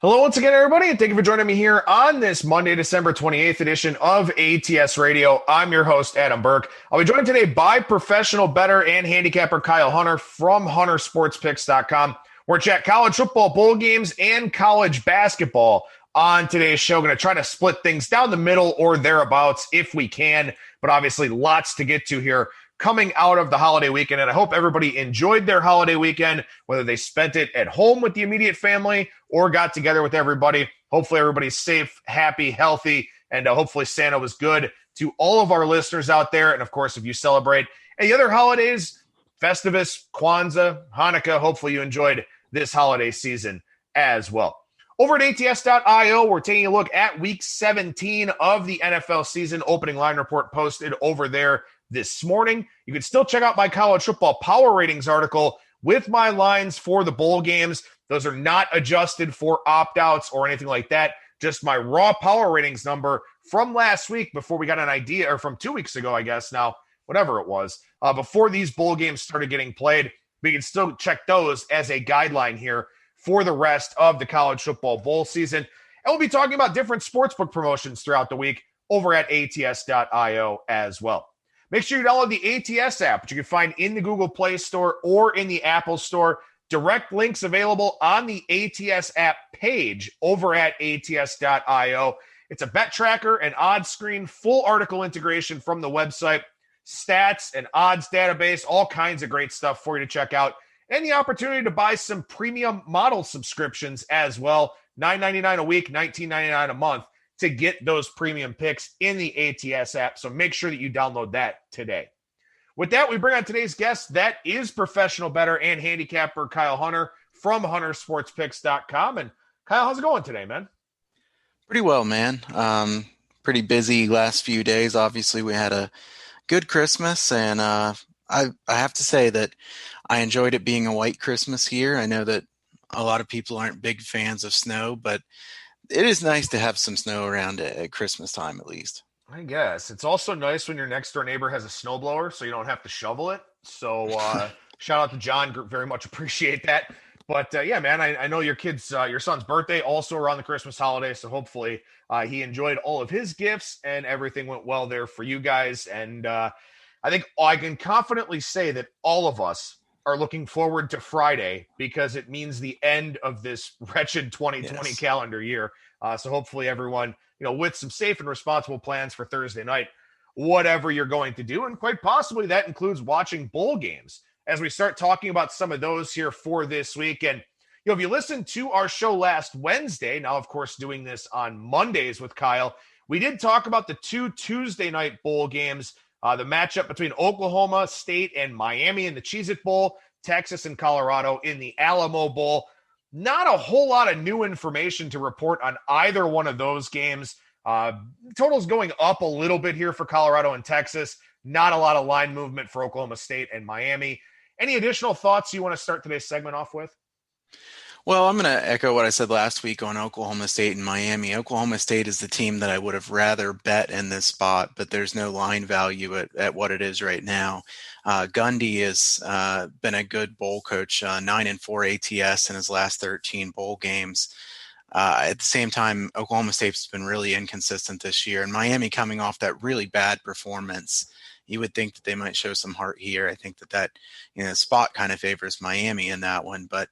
Hello once again, everybody, and thank you for joining me here on this Monday, December 28th edition of ATS Radio. I'm your host, Adam Burke. I'll be joined today by professional bettor and handicapper Kyle Hunter from HunterSportsPicks.com. We're chat college football bowl games and college basketball on today's show. Going to try to split things down the middle or thereabouts if we can, but obviously lots to get to here coming out of the holiday weekend. And I hope everybody enjoyed their holiday weekend, whether they spent it at home with the immediate family or got together with everybody. Hopefully everybody's safe, happy, healthy, and hopefully Santa was good to all of our listeners out there. And of course, if you celebrate any other holidays, Festivus, Kwanzaa, Hanukkah, hopefully you enjoyed this holiday season as well. Over at ATS.io, we're taking a look at week 17 of the NFL season. Opening line report posted over there this morning. You can still check out my college football power ratings article with my lines for the bowl games. Those are not adjusted for opt-outs or anything like that. Just my raw power ratings number from last week before we got an idea, or from 2 weeks ago, I guess now, whatever it was, before these bowl games started getting played. We can still check those as a guideline here for the rest of the college football bowl season. And we'll be talking about different sportsbook promotions throughout the week over at ATS.io as well. Make sure you download the ATS app, which you can find in the Google Play Store or in the Apple Store. Direct links available on the ATS app page over at ATS.io. It's a bet tracker and odds screen, full article integration from the website, stats and odds database, all kinds of great stuff for you to check out, and the opportunity to buy some premium model subscriptions as well. $9.99 a week, $19.99 a month to get those premium picks in the ATS app. So make sure that you download that today. With that, we bring on today's guest. That is professional bettor and handicapper Kyle Hunter from HunterSportsPicks.com. And Kyle, how's it going today, man? Pretty well, man. Pretty busy last few days. Obviously, we had a good Christmas, and I have to say that I enjoyed it being a white Christmas here. I know that a lot of people aren't big fans of snow, but it is nice to have some snow around at Christmas time, at least. I guess. It's also nice when your next door neighbor has a snowblower, so you don't have to shovel it. So shout out to John. Very much appreciate that. But yeah, man, I know your son's birthday also around the Christmas holiday. So hopefully he enjoyed all of his gifts and everything went well there for you guys. And I think I can confidently say that all of us are looking forward to Friday because it means the end of this wretched 2020 calendar year. So hopefully everyone, with some safe and responsible plans for Thursday night, whatever you're going to do. And quite possibly that includes watching bowl games as we start talking about some of those here for this week. And, if you listened to our show last Wednesday, now, of course, doing this on Mondays with Kyle, we did talk about the two Tuesday night bowl games, the matchup between Oklahoma State and Miami in the Cheez-It Bowl, Texas and Colorado in the Alamo Bowl. Not a whole lot of new information to report on either one of those games. Totals going up a little bit here for Colorado and Texas. Not a lot of line movement for Oklahoma State and Miami. Any additional thoughts you want to start today's segment off with? Well, I'm going to echo what I said last week on Oklahoma State and Miami. Oklahoma State is the team that I would have rather bet in this spot, but there's no line value at what it is right now. Gundy has been a good bowl coach, 9-4 ATS in his last 13 bowl games. At the same time, Oklahoma State's been really inconsistent this year, and Miami coming off that really bad performance. You would think that they might show some heart here. I think that spot kind of favors Miami in that one, but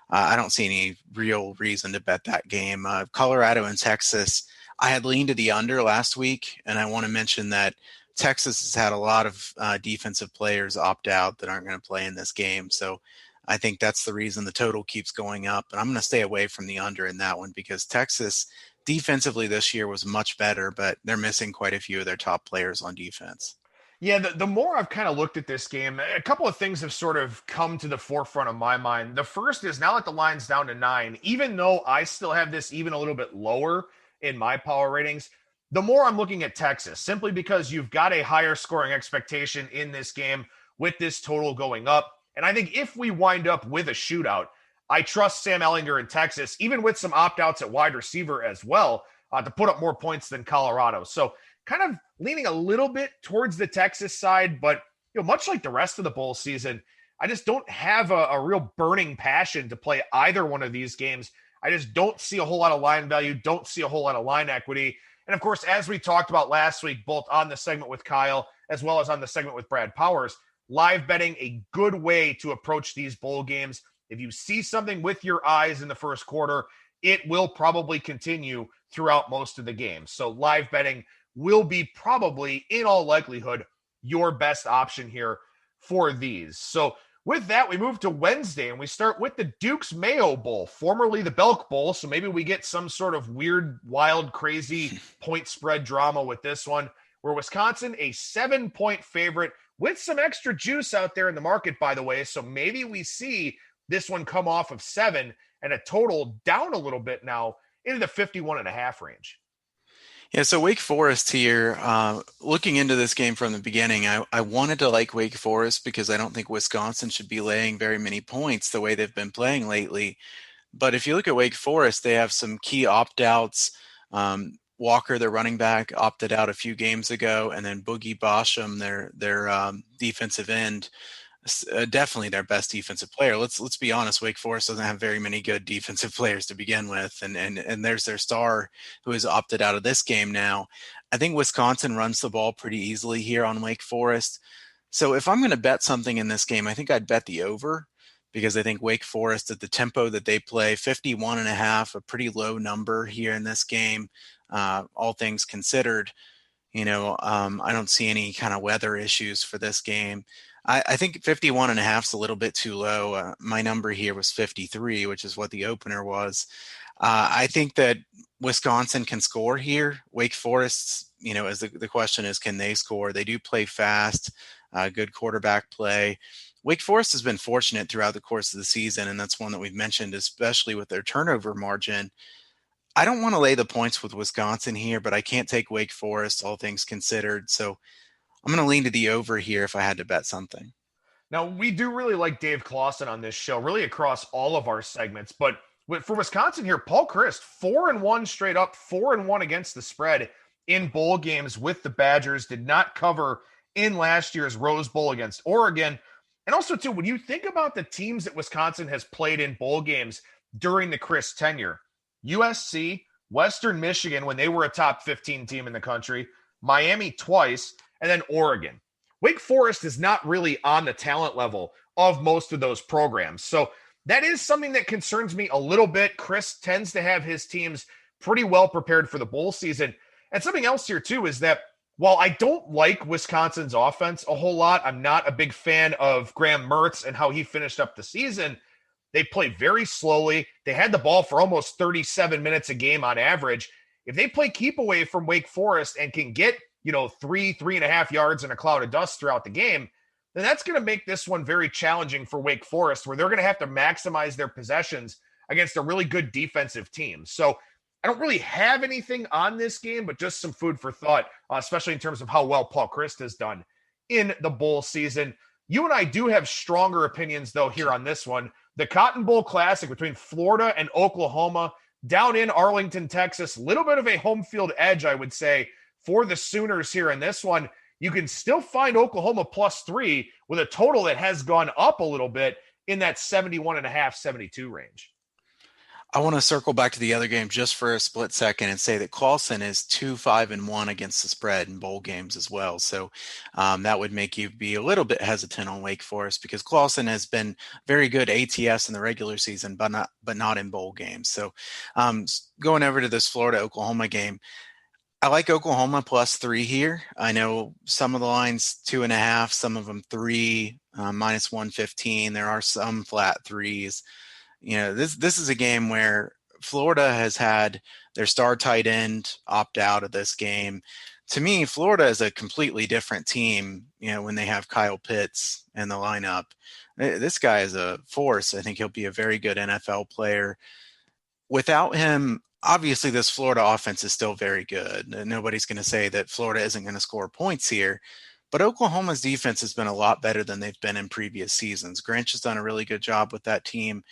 I don't see any real reason to bet that game. Colorado and Texas, I had leaned to the under last week, and I want to mention that Texas has had a lot of defensive players opt out that aren't going to play in this game. So I think that's the reason the total keeps going up. And I'm going to stay away from the under in that one because Texas defensively this year was much better, but they're missing quite a few of their top players on defense. Yeah, the more I've kind of looked at this game, a couple of things have sort of come to the forefront of my mind. The first is now that the line's down to 9, even though I still have this even a little bit lower in my power ratings, the more I'm looking at Texas, simply because you've got a higher scoring expectation in this game with this total going up. And I think if we wind up with a shootout, I trust Sam Ehlinger in Texas, even with some opt-outs at wide receiver as well, to put up more points than Colorado. So kind of leaning a little bit towards the Texas side, but much like the rest of the bowl season, I just don't have a real burning passion to play either one of these games I just don't see a whole lot of line value, don't see a whole lot of line equity. And of course, as we talked about last week, both on the segment with Kyle as well as on the segment with Brad Powers, live betting a good way to approach these bowl games. If you see something with your eyes in the first quarter, it will probably continue throughout most of the game. So live betting will be probably, in all likelihood, your best option here for these. So with that, we move to Wednesday, and we start with the Duke's Mayo Bowl, formerly the Belk Bowl. So maybe we get some sort of weird, wild, crazy point spread drama with this one, where Wisconsin, a 7-point favorite with some extra juice out there in the market, by the way. So maybe we see this one come off of 7 and a total down a little bit now into the 51.5 range. Yeah, so Wake Forest here, looking into this game from the beginning, I wanted to like Wake Forest because I don't think Wisconsin should be laying very many points the way they've been playing lately. But if you look at Wake Forest, they have some key opt-outs. Walker, their running back, opted out a few games ago, and then Boogie Basham, their defensive end, definitely their best defensive player. Let's be honest, Wake Forest doesn't have very many good defensive players to begin with, and there's their star who has opted out of this game now. I think Wisconsin runs the ball pretty easily here on Wake Forest. So if I'm going to bet something in this game, I think I'd bet the over, because I think Wake Forest, at the tempo that they play, 51.5, a pretty low number here in this game, all things considered. I don't see any kind of weather issues for this game. I think 51.5 is a little bit too low. My number here was 53, which is what the opener was. I think that Wisconsin can score here. Wake Forest, as the question is, can they score? They do play fast, good quarterback play. Wake Forest has been fortunate throughout the course of the season, and that's one that we've mentioned, especially with their turnover margin. I don't want to lay the points with Wisconsin here, but I can't take Wake Forest, all things considered. So I'm going to lean to the over here if I had to bet something. Now, we do really like Dave Clausen on this show, really across all of our segments. But for Wisconsin here, Paul Chryst, 4-1 straight up, 4-1 against the spread in bowl games with the Badgers, did not cover in last year's Rose Bowl against Oregon. And also, too, when you think about the teams that Wisconsin has played in bowl games during the Chryst tenure, USC, Western Michigan, when they were a top 15 team in the country, Miami twice, and then Oregon. Wake Forest is not really on the talent level of most of those programs. So that is something that concerns me a little bit. Chryst tends to have his teams pretty well prepared for the bowl season. And something else here, too, is that while I don't like Wisconsin's offense a whole lot, I'm not a big fan of Graham Mertz and how he finished up the season. They play very slowly. They had the ball for almost 37 minutes a game on average. If they play keep away from Wake Forest and can get 3.5 yards in a cloud of dust throughout the game, then that's going to make this one very challenging for Wake Forest, where they're going to have to maximize their possessions against a really good defensive team. So I don't really have anything on this game, but just some food for thought, especially in terms of how well Paul Chryst has done in the bowl season. You and I do have stronger opinions, though, here on this one. The Cotton Bowl Classic between Florida and Oklahoma down in Arlington, Texas. Little bit of a home field edge, I would say, for the Sooners here in this one. You can still find Oklahoma +3 with a total that has gone up a little bit in that 71.5, 72 range. I want to circle back to the other game just for a split second and say that Clausen is 2-5-1 against the spread in bowl games as well. So that would make you be a little bit hesitant on Wake Forest, because Clausen has been very good ATS in the regular season, but not in bowl games. So going over to this Florida-Oklahoma game, I like Oklahoma +3 here. I know some of the lines 2.5, some of them 3, -115. There are some flat 3s. This is a game where Florida has had their star tight end opt out of this game. To me, Florida is a completely different team, when they have Kyle Pitts in the lineup. This guy is a force. I think he'll be a very good NFL player. Without him, obviously this Florida offense is still very good. Nobody's going to say that Florida isn't going to score points here. But Oklahoma's defense has been a lot better than they've been in previous seasons. Grinch has done a really good job with that team,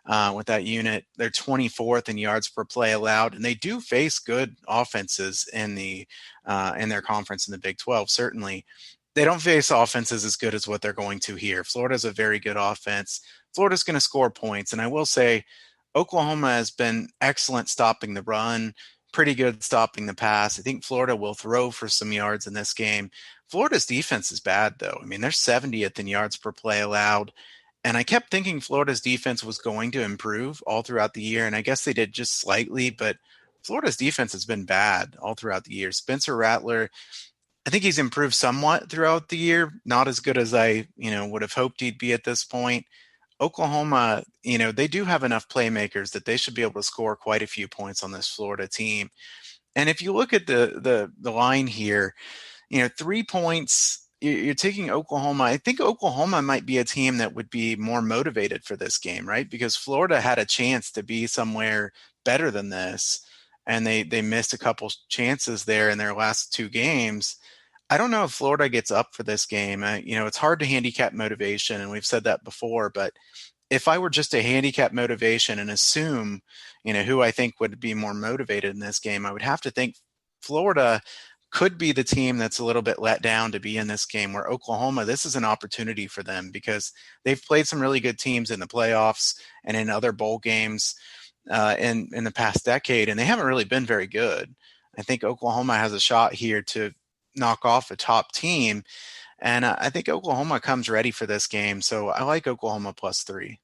with that unit. They're 24th in yards per play allowed, and they do face good offenses in their conference in the Big 12, certainly. They don't face offenses as good as what they're going to here. Florida's a very good offense. Florida's going to score points, and I will say Oklahoma has been excellent stopping the run, pretty good stopping the pass. I think Florida will throw for some yards in this game. Florida's defense is bad, though. I mean, they're 70th in yards per play allowed. And I kept thinking Florida's defense was going to improve all throughout the year. And I guess they did just slightly, but Florida's defense has been bad all throughout the year. Spencer Rattler, I think he's improved somewhat throughout the year. Not as good as I, would have hoped he'd be at this point. Oklahoma, they do have enough playmakers that they should be able to score quite a few points on this Florida team. And if you look at the line here, 3 points, you're taking Oklahoma. I think Oklahoma might be a team that would be more motivated for this game, right? Because Florida had a chance to be somewhere better than this, and they missed a couple chances there in their last two games. I don't know if Florida gets up for this game. It's hard to handicap motivation, and we've said that before, but if I were just to handicap motivation and assume, who I think would be more motivated in this game, I would have to think Florida could be the team that's a little bit let down to be in this game, where Oklahoma, this is an opportunity for them because they've played some really good teams in the playoffs and in other bowl games in the past decade, and they haven't really been very good. I think Oklahoma has a shot here to knock off a top team, and I think Oklahoma comes ready for this game, so I like Oklahoma +3.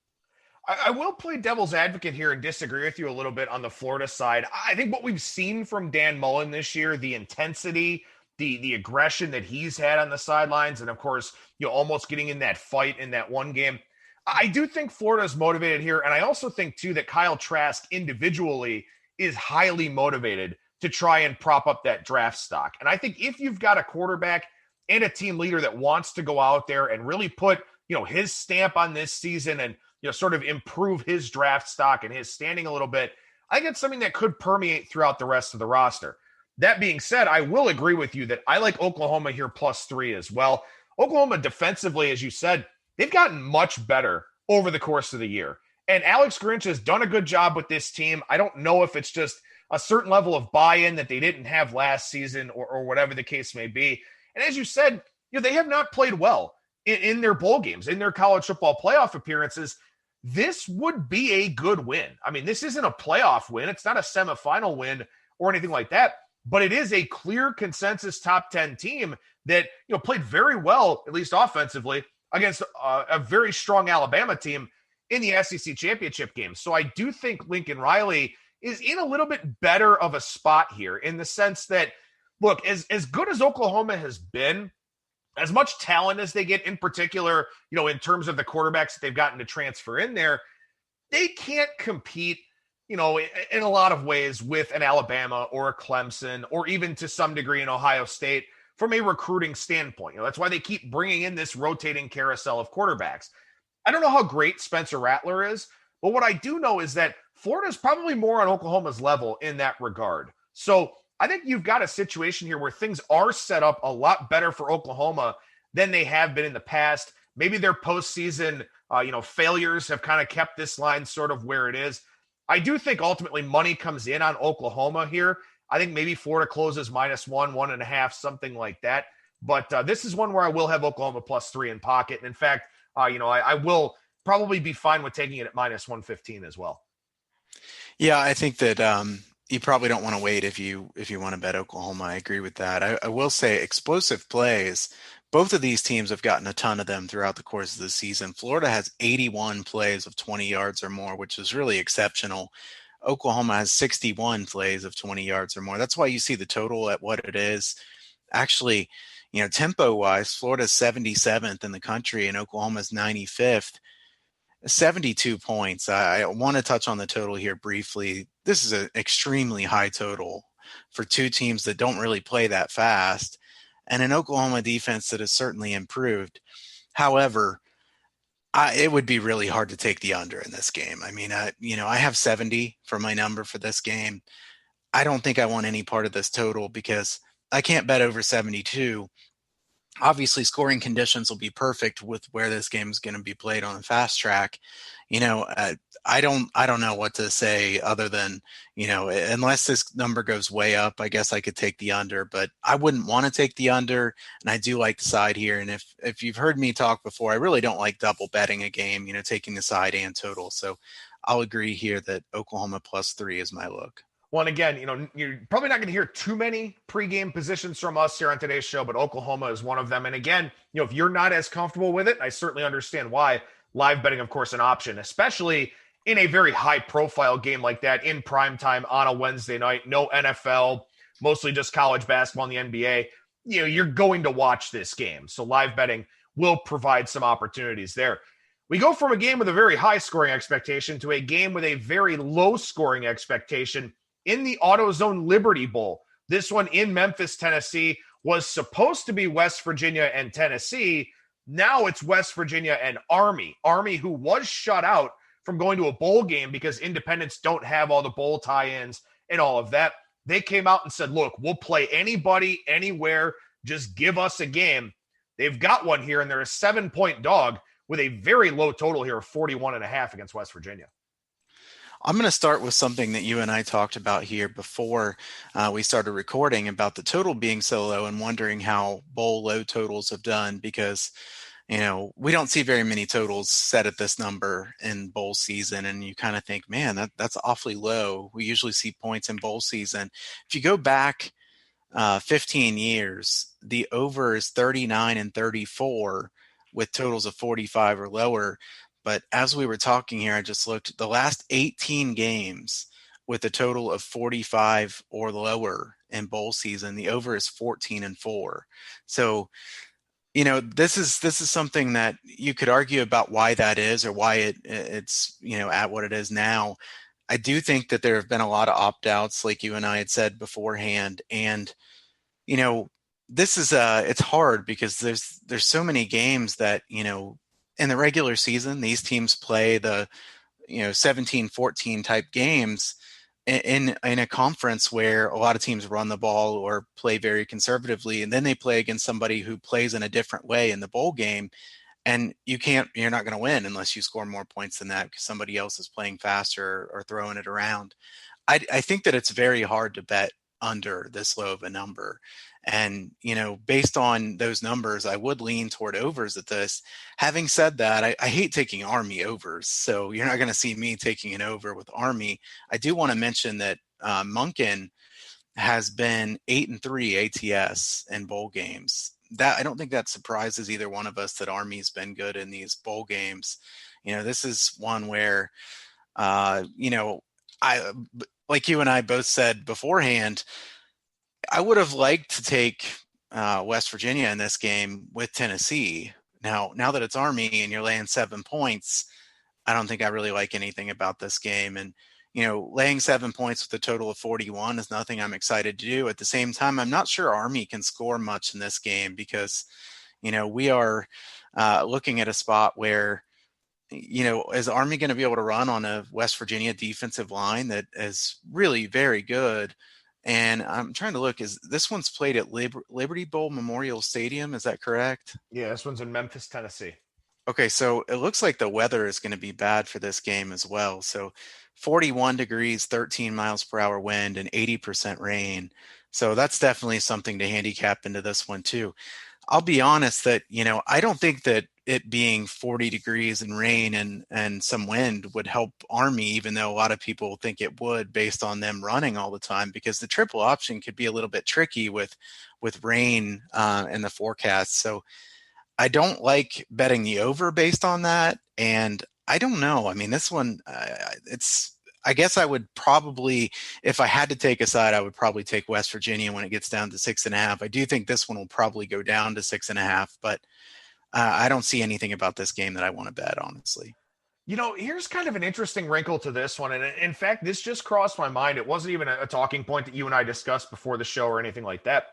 I will play devil's advocate here and disagree with you a little bit on the Florida side. I think what we've seen from Dan Mullen this year, the intensity, the aggression that he's had on the sidelines, and of course, almost getting in that fight in that one game. I do think Florida's motivated here, and I also think too that Kyle Trask individually is highly motivated to try and prop up that draft stock. And I think if you've got a quarterback and a team leader that wants to go out there and really put, his stamp on this season and sort of improve his draft stock and his standing a little bit, I think it's something that could permeate throughout the rest of the roster. That being said, I will agree with you that I like Oklahoma here +3 as well. Oklahoma defensively, as you said, they've gotten much better over the course of the year. And Alex Grinch has done a good job with this team. I don't know if it's just a certain level of buy-in that they didn't have last season or whatever the case may be. And as you said, they have not played well in their bowl games, in their college football playoff appearances. This would be a good win. I mean, this isn't a playoff win. It's not a semifinal win or anything like that, but it is a clear consensus top 10 team that, played very well, at least offensively, against a very strong Alabama team in the SEC championship game. So I do think Lincoln Riley is in a little bit better of a spot here in the sense that, look, as good as Oklahoma has been, as much talent as they get in particular, in terms of the quarterbacks that they've gotten to transfer in there, they can't compete, in a lot of ways with an Alabama or a Clemson or even to some degree in Ohio State from a recruiting standpoint. That's why they keep bringing in this rotating carousel of quarterbacks. I don't know how great Spencer Rattler is, but what I do know is that Florida is probably more on Oklahoma's level in that regard. So I think you've got a situation here where things are set up a lot better for Oklahoma than they have been in the past. Maybe their postseason, failures have kind of kept this line sort of where it is. I do think ultimately money comes in on Oklahoma here. I think maybe Florida closes -1, 1.5, something like that. But this is one where I will have Oklahoma +3 in pocket. And in fact, I will probably be fine with taking it at -115 as well. Yeah, I think that you probably don't want to wait if you want to bet Oklahoma. I agree with that. I will say explosive plays. Both of these teams have gotten a ton of them throughout the course of the season. Florida has 81 plays of 20 yards or more, which is really exceptional. Oklahoma has 61 plays of 20 yards or more. That's why you see the total at what it is. Actually, tempo-wise, Florida's 77th in the country and Oklahoma's 95th. 72 points. I want to touch on the total here briefly. This is an extremely high total for two teams that don't really play that fast and an Oklahoma defense that has certainly improved. However, it would be really hard to take the under in this game. I mean, I have 70 for my number for this game. I don't think I want any part of this total because I can't bet over 72. Obviously, scoring conditions will be perfect with where this game is going to be played on the fast track. I don't know what to say other than, unless this number goes way up, I guess I could take the under, but I wouldn't want to take the under. And I do like the side here. And if you've heard me talk before, I really don't like double betting a game, taking the side and total. So I'll agree here that Oklahoma +3 is my look. Well, and again, you're probably not going to hear too many pregame positions from us here on today's show, but Oklahoma is one of them. And again, if you're not as comfortable with it, I certainly understand why. Live betting, of course, an option, especially in a very high-profile game like that in prime time on a Wednesday night. No NFL, mostly just college basketball and the NBA. You're going to watch this game. So live betting will provide some opportunities there. We go from a game with a very high scoring expectation to a game with a very low scoring expectation in the AutoZone Liberty Bowl. This one in Memphis, Tennessee, was supposed to be West Virginia and Tennessee. Now it's West Virginia and Army. Army, who was shut out from going to a bowl game because independents don't have all the bowl tie-ins and all of that. They came out and said, look, we'll play anybody, anywhere. Just give us a game. They've got one here, and they're a 7-point dog with a very low total here of 41.5 against West Virginia. I'm going to start with something that you and I talked about here before we started recording about the total being so low and wondering how bowl low totals have done because, we don't see very many totals set at this number in bowl season. And you kind of think, man, that's awfully low. We usually see points in bowl season. If you go back 15 years, the over is 39 and 34 with totals of 45 or lower. But as we were talking here, I just looked the last 18 games with a total of 45 or lower in bowl season. The over is 14 and 4. So, this is something that you could argue about why that is or why it's at what it is now. I do think that there have been a lot of opt-outs, like you and I had said beforehand, and this is it's hard because there's so many games that in the regular season, these teams play the 17-14 type games in a conference where a lot of teams run the ball or play very conservatively, and then they play against somebody who plays in a different way in the bowl game, and you're not going to win unless you score more points than that because somebody else is playing faster or throwing it around. I think that it's very hard to bet under this low of a number. And, based on those numbers, I would lean toward overs at this. Having said that, I hate taking Army overs. So you're not going to see me taking an over with Army. I do want to mention that Monken has been 8-3 ATS in bowl games. That I don't think that surprises either one of us that Army's been good in these bowl games. This is one where, I like you and I both said beforehand, I would have liked to take West Virginia in this game with Tennessee. Now that it's Army and you're laying 7 points, I don't think I really like anything about this game. And, laying 7 points with a total of 41 is nothing I'm excited to do. At the same time, I'm not sure Army can score much in this game because, we are looking at a spot where, is Army going to be able to run on a West Virginia defensive line that is really very good? And I'm trying to look, is this one's played at Liberty Bowl Memorial Stadium? Is that correct? Yeah, this one's in Memphis, Tennessee. Okay, so it looks like the weather is going to be bad for this game as well. So 41 degrees, 13 miles per hour wind, and 80% rain. So that's definitely something to handicap into this one too. I'll be honest that, I don't think that it being 40 degrees and rain and some wind would help Army, even though a lot of people think it would based on them running all the time, because the triple option could be a little bit tricky with rain in the forecast. So I don't like betting the over based on that. And I don't know. I mean, this one, I guess I would probably, if I had to take a side, I would probably take West Virginia when it gets down to 6.5. I do think this one will probably go down to 6.5, but I don't see anything about this game that I want to bet, honestly. Here's kind of an interesting wrinkle to this one. And in fact, this just crossed my mind. It wasn't even a talking point that you and I discussed before the show or anything like that.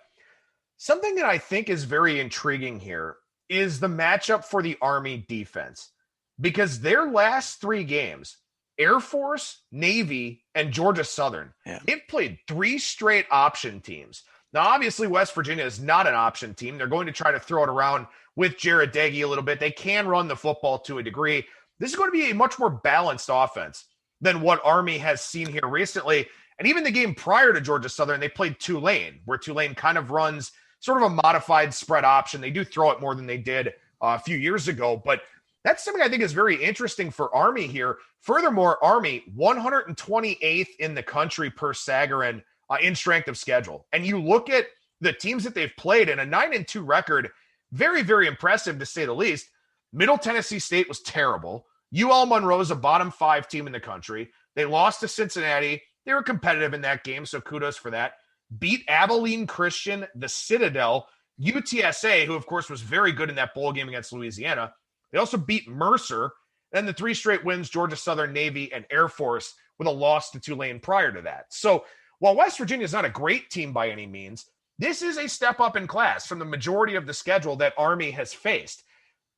Something that I think is very intriguing here is the matchup for the Army defense, because their last 3 games, Air Force, Navy, and Georgia Southern, they've played 3 straight option teams. Now, obviously, West Virginia is not an option team. They're going to try to throw it around with Jared Dagey a little bit. They can run the football to a degree. This is going to be a much more balanced offense than what Army has seen here recently. And even the game prior to Georgia Southern, they played Tulane, where Tulane kind of runs sort of a modified spread option. They do throw it more than they did a few years ago. But That's something I think is very interesting for Army here. Furthermore, Army 128th in the country per Sagarin in strength of schedule. And you look at the teams that they've played in a 9-2 record, very, very impressive to say the least. Middle Tennessee State was terrible. UL Monroe is a bottom 5 team in the country. They lost to Cincinnati. They were competitive in that game, so kudos for that. Beat Abilene Christian, the Citadel, UTSA, who of course was very good in that bowl game against Louisiana. They also beat Mercer, then the 3 straight wins, Georgia Southern, Navy, and Air Force, with a loss to Tulane prior to that. So while West Virginia is not a great team by any means, this is a step up in class from the majority of the schedule that Army has faced.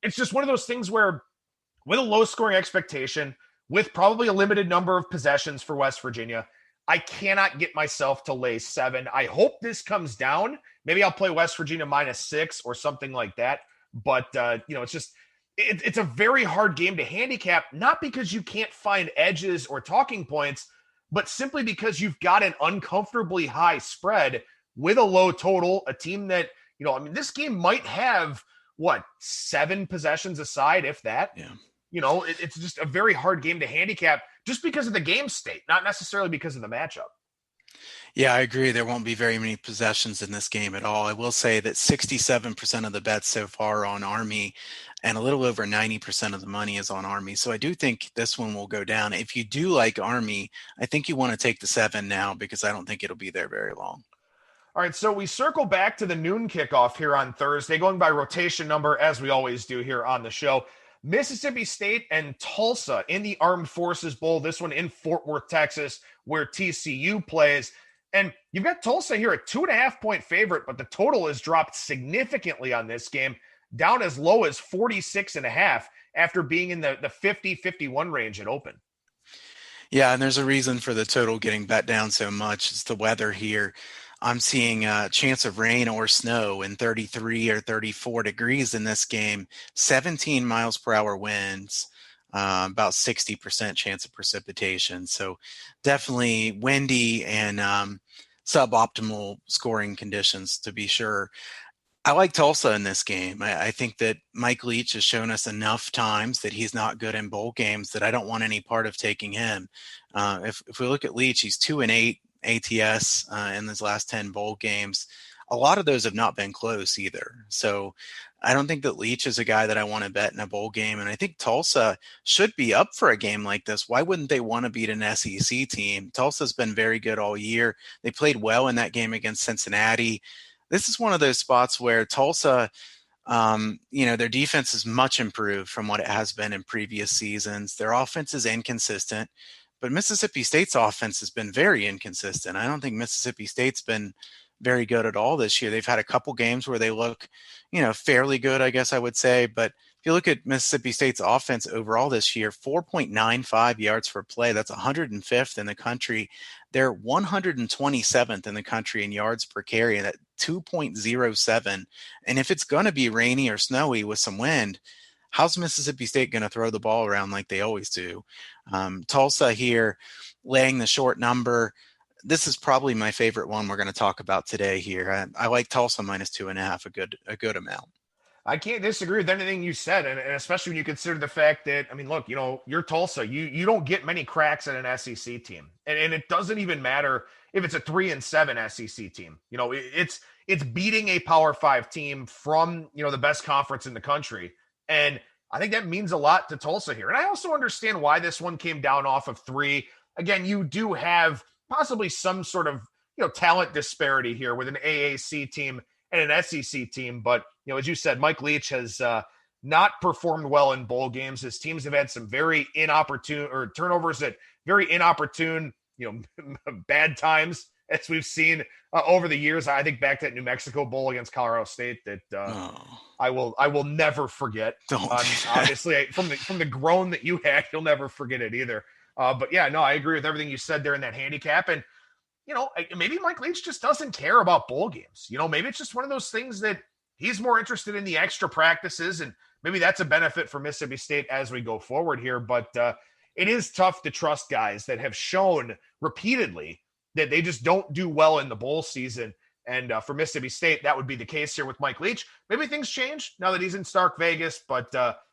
It's just one of those things where, with a low scoring expectation, with probably a limited number of possessions for West Virginia, I cannot get myself to lay 7. I hope this comes down. Maybe I'll play West Virginia -6 or something like that. But, it's just, it's a very hard game to handicap, not because you can't find edges or talking points, but simply because you've got an uncomfortably high spread with a low total, a team that, this game might have, 7 possessions aside, if that. Yeah. It's just a very hard game to handicap just because of the game state, not necessarily because of the matchup. Yeah, I agree. There won't be very many possessions in this game at all. I will say that 67% of the bets so far on Army and a little over 90% of the money is on Army. So I do think this one will go down. If you do like Army, I think you want to take the 7 now because I don't think it'll be there very long. All right, so we circle back to the noon kickoff here on Thursday, going by rotation number, as we always do here on the show. Mississippi State and Tulsa in the Armed Forces Bowl, this one in Fort Worth, Texas, where TCU plays. And you've got Tulsa here, a 2.5-point favorite, but the total has dropped significantly on this game, down as low as 46.5 after being in the 50-51 range at open. Yeah, and there's a reason for the total getting bet down so much. It's the weather here. I'm seeing a chance of rain or snow in 33 or 34 degrees in this game, 17 miles per hour winds, about 60% chance of precipitation. So definitely windy and suboptimal scoring conditions, to be sure. I like Tulsa in this game. I think that Mike Leach has shown us enough times that he's not good in bowl games that I don't want any part of taking him. If we look at Leach, he's 2-8 ATS in his last 10 bowl games. A lot of those have not been close either. So I don't think that Leach is a guy that I want to bet in a bowl game. And I think Tulsa should be up for a game like this. Why wouldn't they want to beat an SEC team? Tulsa's been very good all year. They played well in that game against Cincinnati. This is one of those spots where Tulsa, their defense is much improved from what it has been in previous seasons. Their offense is inconsistent, but Mississippi State's offense has been very inconsistent. I don't think Mississippi State's been very good at all this year. They've had a couple games where they look, fairly good, I guess I would say. But if you look at Mississippi State's offense overall this year, 4.95 yards per play, that's 105th in the country. They're 127th in the country in yards per carry, and at 2.07. And if it's going to be rainy or snowy with some wind, how's Mississippi State going to throw the ball around like they always do? Tulsa here, laying the short number. This is probably my favorite one we're going to talk about today here. I like Tulsa -2.5 a good amount. I can't disagree with anything you said, and especially when you consider the fact that, look, you're Tulsa. You don't get many cracks at an SEC team, and it doesn't even matter if it's a 3-7 SEC team. It's beating a Power 5 team from the best conference in the country, and I think that means a lot to Tulsa here. And I also understand why this one came down off of 3. Again, you do have possibly some sort of talent disparity here with an AAC team and an SEC team, but as you said, Mike Leach has not performed well in bowl games. His teams have had some very inopportune or turnovers at very inopportune, bad times, as we've seen over the years. I think back to that New Mexico Bowl against Colorado State that I will never forget. Obviously, from the groan that you had, you'll never forget it either. But yeah, no, I agree with everything you said there in that handicap. And maybe Mike Leach just doesn't care about bowl games. Maybe it's just one of those things that he's more interested in the extra practices, and maybe that's a benefit for Mississippi State as we go forward here. But it is tough to trust guys that have shown repeatedly that they just don't do well in the bowl season. And for Mississippi State, that would be the case here with Mike Leach. Maybe things change now that he's in Stark Vegas, but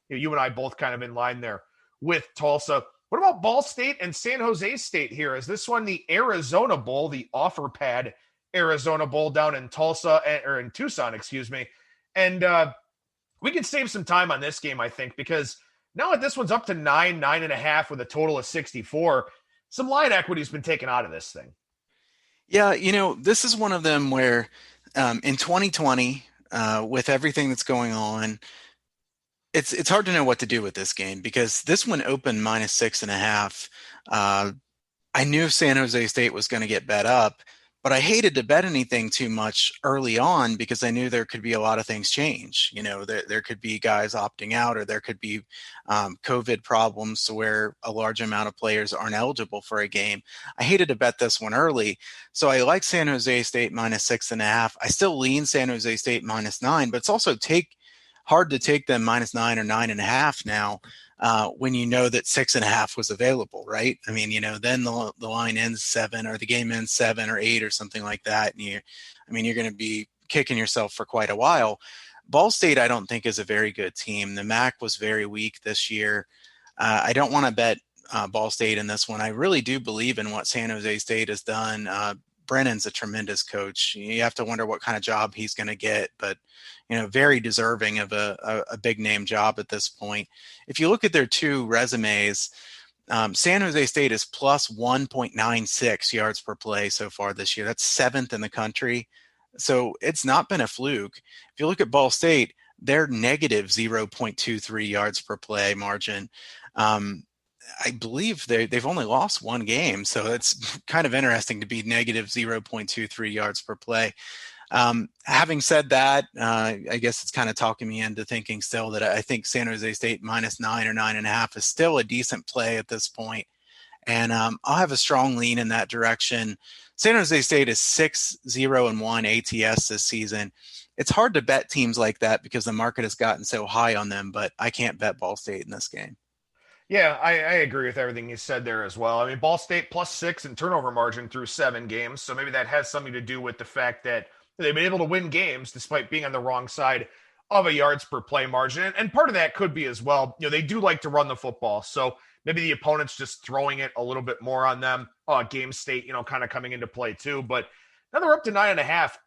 you and I both kind of in line there with Tulsa. What about Ball State and San Jose State here? Is this one the Arizona Bowl, the offer pad Arizona Bowl down in Tulsa, or in Tucson, excuse me? And we can save some time on this game, I think, because now that this one's up to 9.5 with a total of 64, some line equity has been taken out of this thing. Yeah, this is one of them where in 2020, with everything that's going on, it's hard to know what to do with this game because this one opened -6.5. I knew San Jose State was going to get bet up, but I hated to bet anything too much early on because I knew there could be a lot of things change. There could be guys opting out, or there could be COVID problems where a large amount of players aren't eligible for a game. I hated to bet this one early. So I like San Jose State -6.5. I still lean San Jose State -9, but it's also hard to take them -9 or 9.5 now when you know that 6.5 was available, right? I mean, then the line ends 7 or the game ends 7 or 8 or something like that. And you're going to be kicking yourself for quite a while. Ball State, I don't think, is a very good team. The MAC was very weak this year. I don't want to bet Ball State in this one. I really do believe in what San Jose State has done. Brennan's a tremendous coach. You have to wonder what kind of job he's going to get, but very deserving of a big name job at this point. If you look at their two resumes, San Jose State is plus 1.96 yards per play so far this year. That's 7th in the country. So it's not been a fluke. If you look at Ball State, they're negative 0.23 yards per play margin. I believe they've only lost one game, so it's kind of interesting to be negative 0.23 yards per play. Having said that, I guess it's kind of talking me into thinking still that I think San Jose State -9 or 9.5 is still a decent play at this point. And I'll have a strong lean in that direction. San Jose State is 6-0-1 ATS this season. It's hard to bet teams like that because the market has gotten so high on them, but I can't bet Ball State in this game. Yeah, I agree with everything you said there as well. I mean, Ball State +6 in turnover margin through 7 games. So maybe that has something to do with the fact that they've been able to win games despite being on the wrong side of a yards per play margin. And part of that could be as well, they do like to run the football. So maybe the opponent's just throwing it a little bit more on them. Game state, kind of coming into play too. But now they're up to 9.5.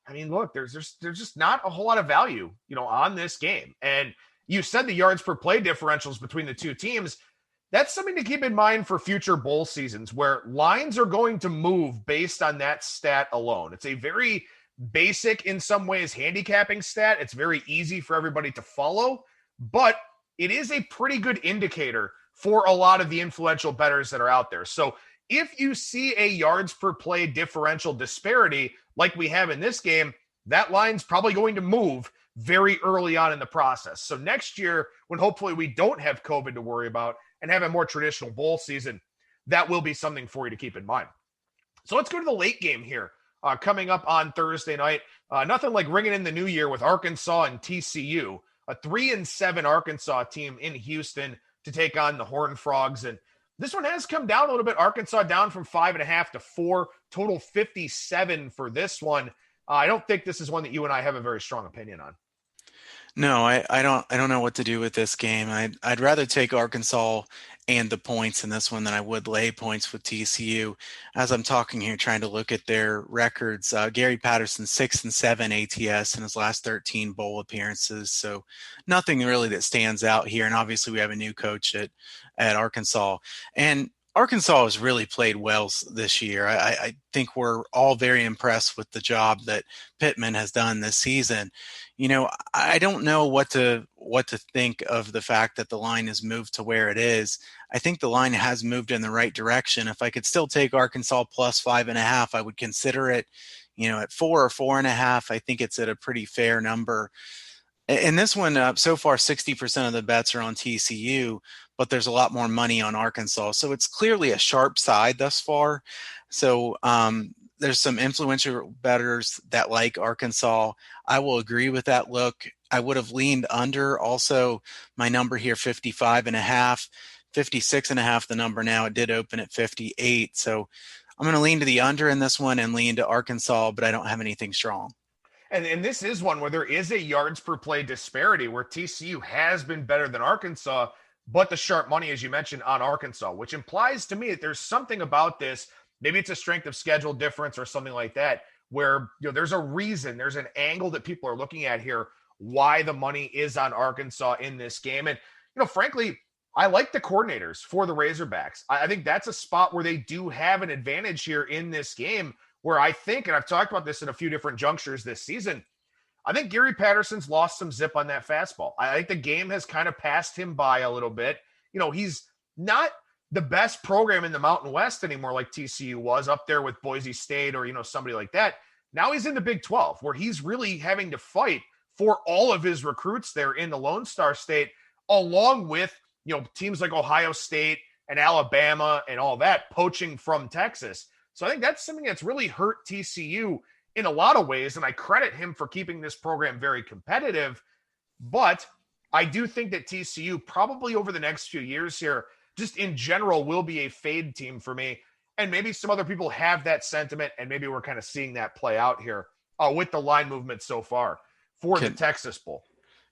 I mean, look, there's just not a whole lot of value, on this game. And you said the yards per play differentials between the two teams. That's something to keep in mind for future bowl seasons where lines are going to move based on that stat alone. It's a very basic, in some ways, handicapping stat. It's very easy for everybody to follow, but it is a pretty good indicator for a lot of the influential bettors that are out there. So if you see a yards per play differential disparity like we have in this game, that line's probably going to move very early on in the process. So next year, when hopefully we don't have COVID to worry about and have a more traditional bowl season, that will be something for you to keep in mind. So let's go to the late game here. Coming up on Thursday night, nothing like ringing in the new year with Arkansas and TCU, a 3-7 Arkansas team in Houston to take on the Horned Frogs. And this one has come down a little bit. Arkansas down from 5.5 to 4, total 57 for this one. I don't think this is one that you and I have a very strong opinion on. No, I don't know what to do with this game. I'd rather take Arkansas and the points in this one than I would lay points with TCU. As I'm talking here, trying to look at their records, Gary Patterson 6-7 ATS in his last 13 bowl appearances. So nothing really that stands out here. And obviously we have a new coach at Arkansas, and Arkansas has really played well this year. I think we're all very impressed with the job that Pittman has done this season. I don't know what to think of the fact that the line has moved to where it is. I think the line has moved in the right direction. If I could still take Arkansas plus 5.5, I would consider it. At 4 or 4.5, I think it's at a pretty fair number. In this one, so far, 60% of the bets are on TCU, but there's a lot more money on Arkansas. So it's clearly a sharp side thus far. So there's some influential bettors that like Arkansas. I will agree with that look. I would have leaned under. Also, my number here, 55.5, 56.5, the number now. It did open at 58. So I'm going to lean to the under in this one and lean to Arkansas, but I don't have anything strong. And this is one where there is a yards per play disparity where TCU has been better than Arkansas, but the sharp money, as you mentioned, on Arkansas, which implies to me that there's something about this. Maybe it's a strength of schedule difference or something like that, where there's a reason, there's an angle that people are looking at here why the money is on Arkansas in this game. And frankly, I like the coordinators for the Razorbacks. I think that's a spot where they do have an advantage here in this game, where I think, and I've talked about this in a few different junctures this season, I think Gary Patterson's lost some zip on that fastball. I think the game has kind of passed him by a little bit. He's not the best program in the Mountain West anymore, like TCU was up there with Boise State or, somebody like that. Now he's in the Big 12, where he's really having to fight for all of his recruits there in the Lone Star State, along with, teams like Ohio State and Alabama and all that poaching from Texas. So I think that's something that's really hurt TCU in a lot of ways, and I credit him for keeping this program very competitive. But I do think that TCU probably over the next few years here, just in general, will be a fade team for me. And maybe some other people have that sentiment, and maybe we're kind of seeing that play out here with the line movement so far for the Texas Bowl.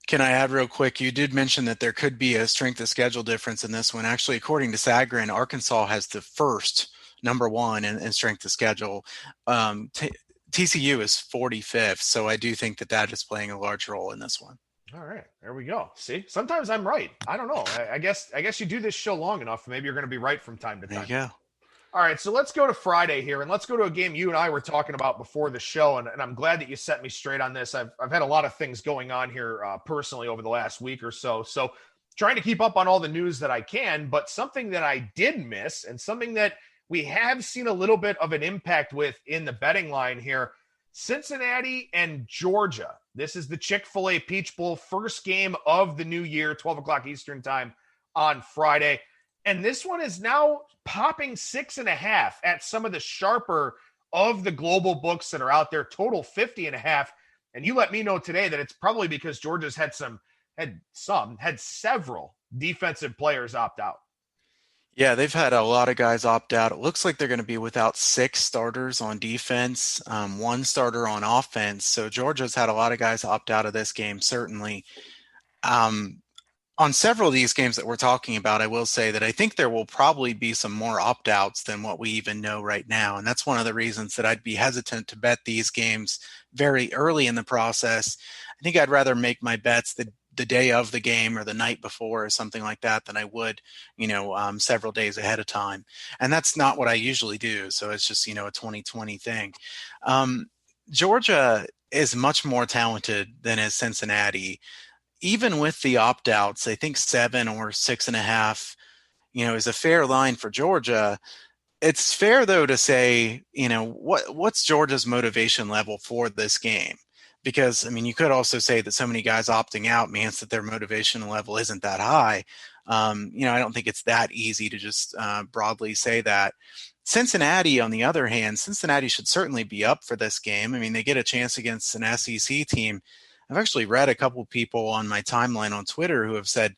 Can I add real quick? You did mention that there could be a strength of schedule difference in this one. Actually, according to Sagarin, Arkansas has the first number one in strength of schedule. TCU is 45th, so I do think that is playing a large role in this one. All right, there we go. See, sometimes I'm right. I don't know. I guess you do this show long enough, maybe you're going to be right from time to time. There you go. All right, so let's go to Friday here, and let's go to a game you and I were talking about before the show, and I'm glad that you set me straight on this. I've had a lot of things going on here personally over the last week or so, so trying to keep up on all the news that I can, but something that I did miss and something that we have seen a little bit of an impact with in the betting line here, Cincinnati and Georgia. This is the Chick-fil-A Peach Bowl, first game of the new year, 12 o'clock Eastern time on Friday. And this one is now popping 6.5 at some of the sharper of the global books that are out there, total 50.5. And you let me know today that it's probably because Georgia's had several defensive players opt out. Yeah, they've had a lot of guys opt out. It looks like they're going to be without 6 starters on defense, 1 starter on offense. So Georgia's had a lot of guys opt out of this game, certainly. On several of these games that we're talking about, I will say that I think there will probably be some more opt-outs than what we even know right now. And that's one of the reasons that I'd be hesitant to bet these games very early in the process. I think I'd rather make my bets the day of the game or the night before or something like that than I would, several days ahead of time. And that's not what I usually do. So it's just, a 2020 thing. Georgia is much more talented than is Cincinnati. Even with the opt-outs, I think 7 or 6.5, is a fair line for Georgia. It's fair, though, to say, what's Georgia's motivation level for this game? Because, you could also say that so many guys opting out means that their motivation level isn't that high. I don't think it's that easy to just broadly say that. Cincinnati, on the other hand, Cincinnati should certainly be up for this game. They get a chance against an SEC team. I've actually read a couple people on my timeline on Twitter who have said,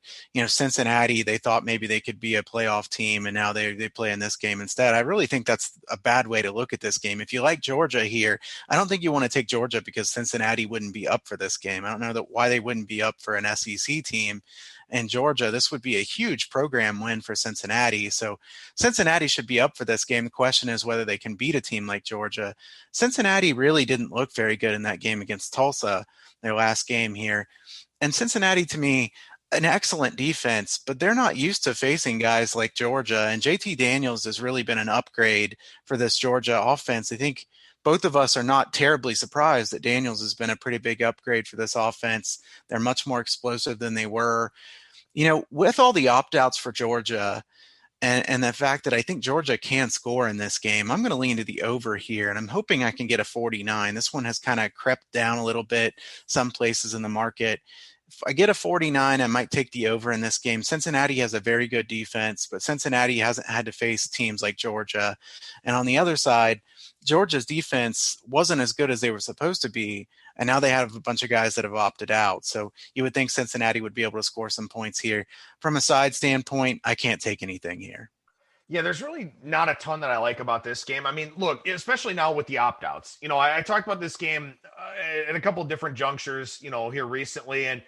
Cincinnati, they thought maybe they could be a playoff team, and now they play in this game instead. I really think that's a bad way to look at this game. If you like Georgia here, I don't think you want to take Georgia because Cincinnati wouldn't be up for this game. I don't know why they wouldn't be up for an SEC team. And Georgia, this would be a huge program win for Cincinnati. So Cincinnati should be up for this game. The question is whether they can beat a team like Georgia. Cincinnati really didn't look very good in that game against Tulsa, their last game here. And Cincinnati, to me, an excellent defense, but they're not used to facing guys like Georgia. And JT Daniels has really been an upgrade for this Georgia offense. I think both of us are not terribly surprised that Daniels has been a pretty big upgrade for this offense. They're much more explosive than they were. With all the opt-outs for Georgia and the fact that I think Georgia can score in this game, I'm going to lean to the over here, and I'm hoping I can get a 49. This one has kind of crept down a little bit some places in the market. If I get a 49, I might take the over in this game. Cincinnati has a very good defense, but Cincinnati hasn't had to face teams like Georgia. And on the other side, Georgia's defense wasn't as good as they were supposed to be, and now they have a bunch of guys that have opted out. So you would think Cincinnati would be able to score some points here. From a side standpoint, I can't take anything here. Yeah, there's really not a ton that I like about this game. I mean, look, especially now with the opt-outs. I talked about this game at a couple of different junctures, here recently. And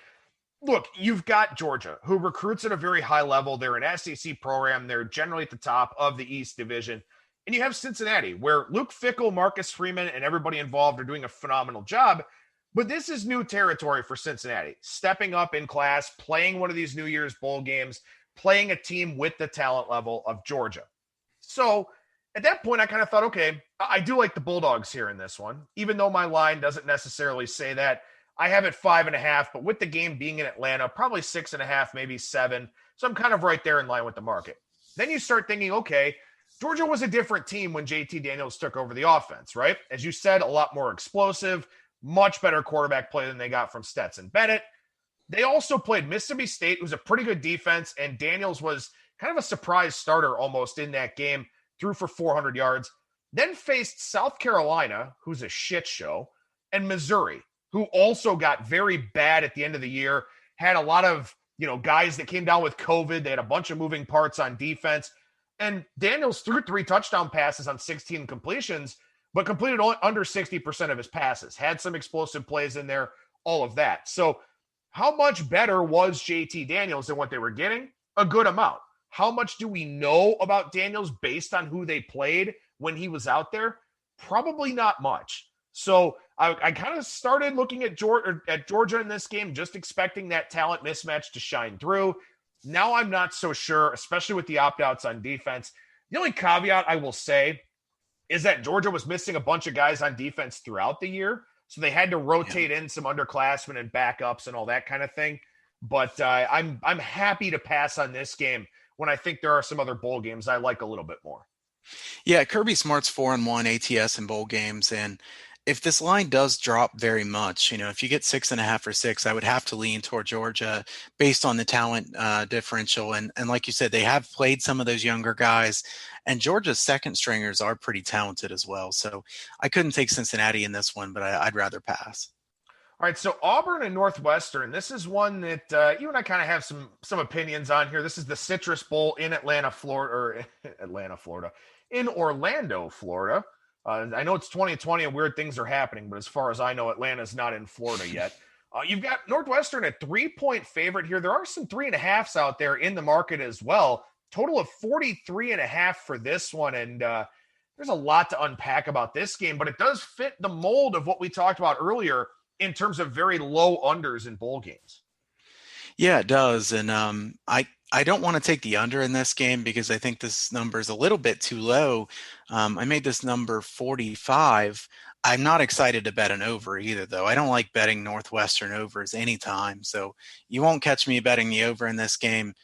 look, you've got Georgia, who recruits at a very high level. They're an SEC program. They're generally at the top of the East Division. And you have Cincinnati, where Luke Fickell, Marcus Freeman, and everybody involved are doing a phenomenal job. But this is new territory for Cincinnati, stepping up in class, playing one of these New Year's Bowl games, playing a team with the talent level of Georgia. So at that point, I kind of thought, okay, I do like the Bulldogs here in this one, even though my line doesn't necessarily say that. I have it 5.5, but with the game being in Atlanta, probably 6.5, maybe 7. So I'm kind of right there in line with the market. Then you start thinking, okay, Georgia was a different team when JT Daniels took over the offense, right? As you said, a lot more explosive, much better quarterback play than they got from Stetson Bennett. They also played Mississippi State, who's a pretty good defense, and Daniels was kind of a surprise starter almost in that game, threw for 400 yards. Then faced South Carolina, who's a shit show, and Missouri, who also got very bad at the end of the year, had a lot of, guys that came down with COVID. They had a bunch of moving parts on defense. And Daniels threw 3 touchdown passes on 16 completions, but completed under 60% of his passes, had some explosive plays in there, all of that. So how much better was JT Daniels than what they were getting? A good amount. How much do we know about Daniels based on who they played when he was out there? Probably not much. So I kind of started looking at Georgia in this game, just expecting that talent mismatch to shine through. Now I'm not so sure, especially with the opt-outs on defense. The only caveat I will say is that Georgia was missing a bunch of guys on defense throughout the year. So they had to rotate in some underclassmen and backups and all that kind of thing. But I'm happy to pass on this game when I think there are some other bowl games I like a little bit more. Yeah, Kirby Smart's 4-1 ATS in bowl games, and if this line does drop very much, if you get 6.5 or 6, I would have to lean toward Georgia based on the talent differential. And like you said, they have played some of those younger guys, and Georgia's second stringers are pretty talented as well. So I couldn't take Cincinnati in this one, but I'd rather pass. All right, so Auburn and Northwestern. This is one that you and I kind of have some opinions on here. This is the Citrus Bowl in Orlando, Florida. I know it's 2020 and weird things are happening, but as far as I know, Atlanta's not in Florida yet. You've got Northwestern a 3-point favorite here. There are some 3.5s out there in the market as well. Total of 43.5 for this one. And there's a lot to unpack about this game, but it does fit the mold of what we talked about earlier in terms of very low unders in bowl games. Yeah, it does. And I don't want to take the under in this game because I think this number is a little bit too low. I made this number 45. I'm not excited to bet an over either, though. I don't like betting Northwestern overs anytime. So you won't catch me betting the over in this game.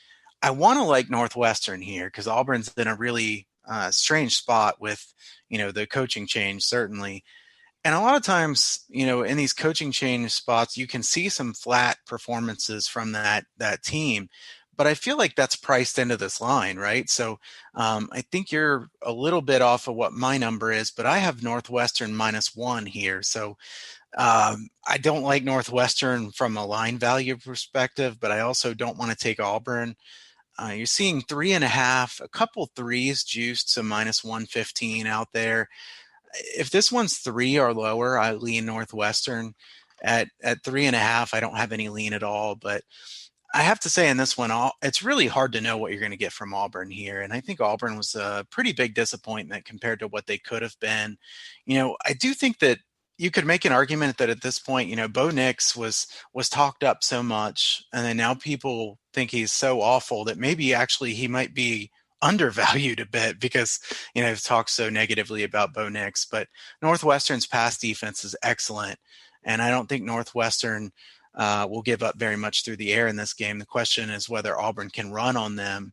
I want to like Northwestern here because Auburn's in a really strange spot with, the coaching change, certainly. And a lot of times, in these coaching change spots, you can see some flat performances from that team. But I feel like that's priced into this line, right? So I think you're a little bit off of what my number is, but I have Northwestern -1 here. So I don't like Northwestern from a line value perspective, but I also don't want to take Auburn. You're seeing 3.5, a couple threes juiced to -115 out there. If this one's 3 or lower, I lean Northwestern. At 3.5, I don't have any lean at all, but I have to say in this one, it's really hard to know what you're going to get from Auburn here. And I think Auburn was a pretty big disappointment compared to what they could have been. I do think that you could make an argument that at this point, Bo Nix was talked up so much, and then now people think he's so awful that maybe actually he might be undervalued a bit because, they've talked so negatively about Bo Nix. But Northwestern's pass defense is excellent, and I don't think Northwestern will give up very much through the air in this game. The question is whether Auburn can run on them.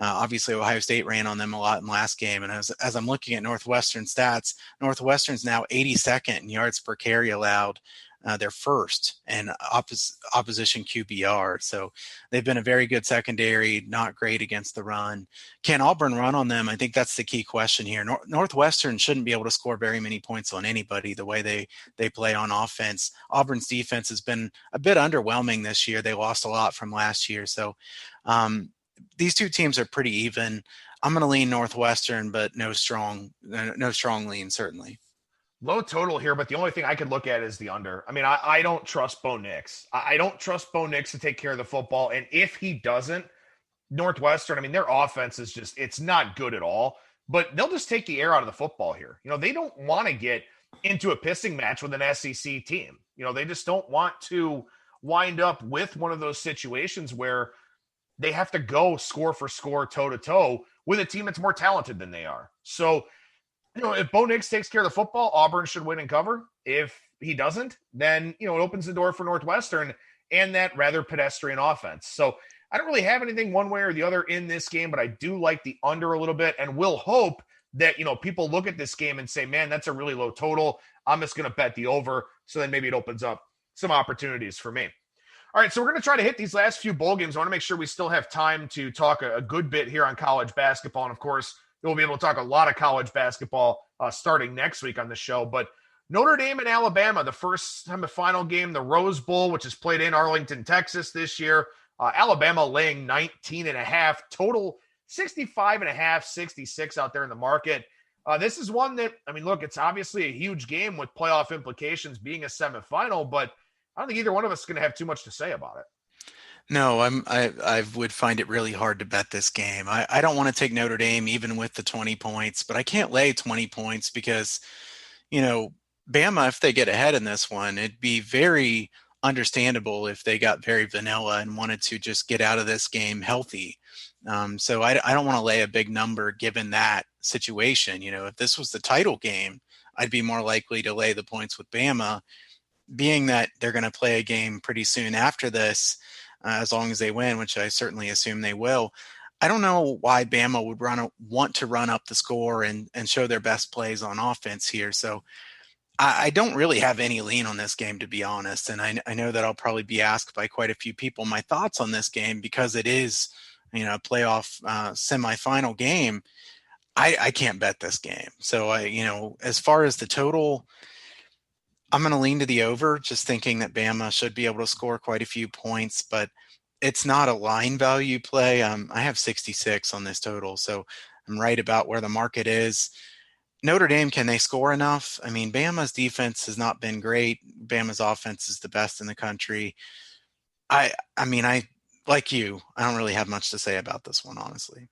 Obviously, Ohio State ran on them a lot in last game. And as I'm looking at Northwestern stats, Northwestern's now 82nd in yards per carry allowed. They're first in opposition QBR. So they've been a very good secondary, not great against the run. Can Auburn run on them? I think that's the key question here. Northwestern shouldn't be able to score very many points on anybody the way they play on offense. Auburn's defense has been a bit underwhelming this year. They lost a lot from last year. So these two teams are pretty even. I'm going to lean Northwestern, but no strong lean, certainly. Low total here, but the only thing I could look at is the under. I mean, I don't trust Bo Nix. I don't trust Bo Nix to take care of the football. And if he doesn't, Northwestern, I mean, their offense is just, it's not good at all. But they'll just take the air out of the football here. They don't want to get into a pissing match with an SEC team. They just don't want to wind up with one of those situations where they have to go score for score, toe-to-toe with a team that's more talented than they are. So, if Bo Nix takes care of the football, Auburn should win and cover. If he doesn't, then, it opens the door for Northwestern and that rather pedestrian offense. So I don't really have anything one way or the other in this game, but I do like the under a little bit and will hope that, people look at this game and say, man, that's a really low total. I'm just going to bet the over. So then maybe it opens up some opportunities for me. All right, so we're going to try to hit these last few bowl games. I want to make sure we still have time to talk a good bit here on college basketball. And, of course, we'll be able to talk a lot of college basketball starting next week on the show. But Notre Dame and Alabama, the first semifinal game, the Rose Bowl, which is played in Arlington, Texas this year. Alabama laying 19.5, total 65.5, 66 out there in the market. This is one that, look, it's obviously a huge game with playoff implications being a semifinal, but I don't think either one of us is going to have too much to say about it. No, I would find it really hard to bet this game. I don't want to take Notre Dame even with the 20 points, but I can't lay 20 points because, Bama, if they get ahead in this one, it'd be very understandable if they got very vanilla and wanted to just get out of this game healthy. So I don't want to lay a big number given that situation. If this was the title game, I'd be more likely to lay the points with Bama, being that they're going to play a game pretty soon after this, as long as they win, which I certainly assume they will. I don't know why Bama would want to run up the score and show their best plays on offense here. So I don't really have any lean on this game, to be honest. And I know that I'll probably be asked by quite a few people my thoughts on this game because it is, a playoff semifinal game. I can't bet this game. So as far as the total, I'm going to lean to the over, just thinking that Bama should be able to score quite a few points, but it's not a line value play. I have 66 on this total, so I'm right about where the market is. Notre Dame, can they score enough? Bama's defense has not been great. Bama's offense is the best in the country. I like you, I don't really have much to say about this one, honestly.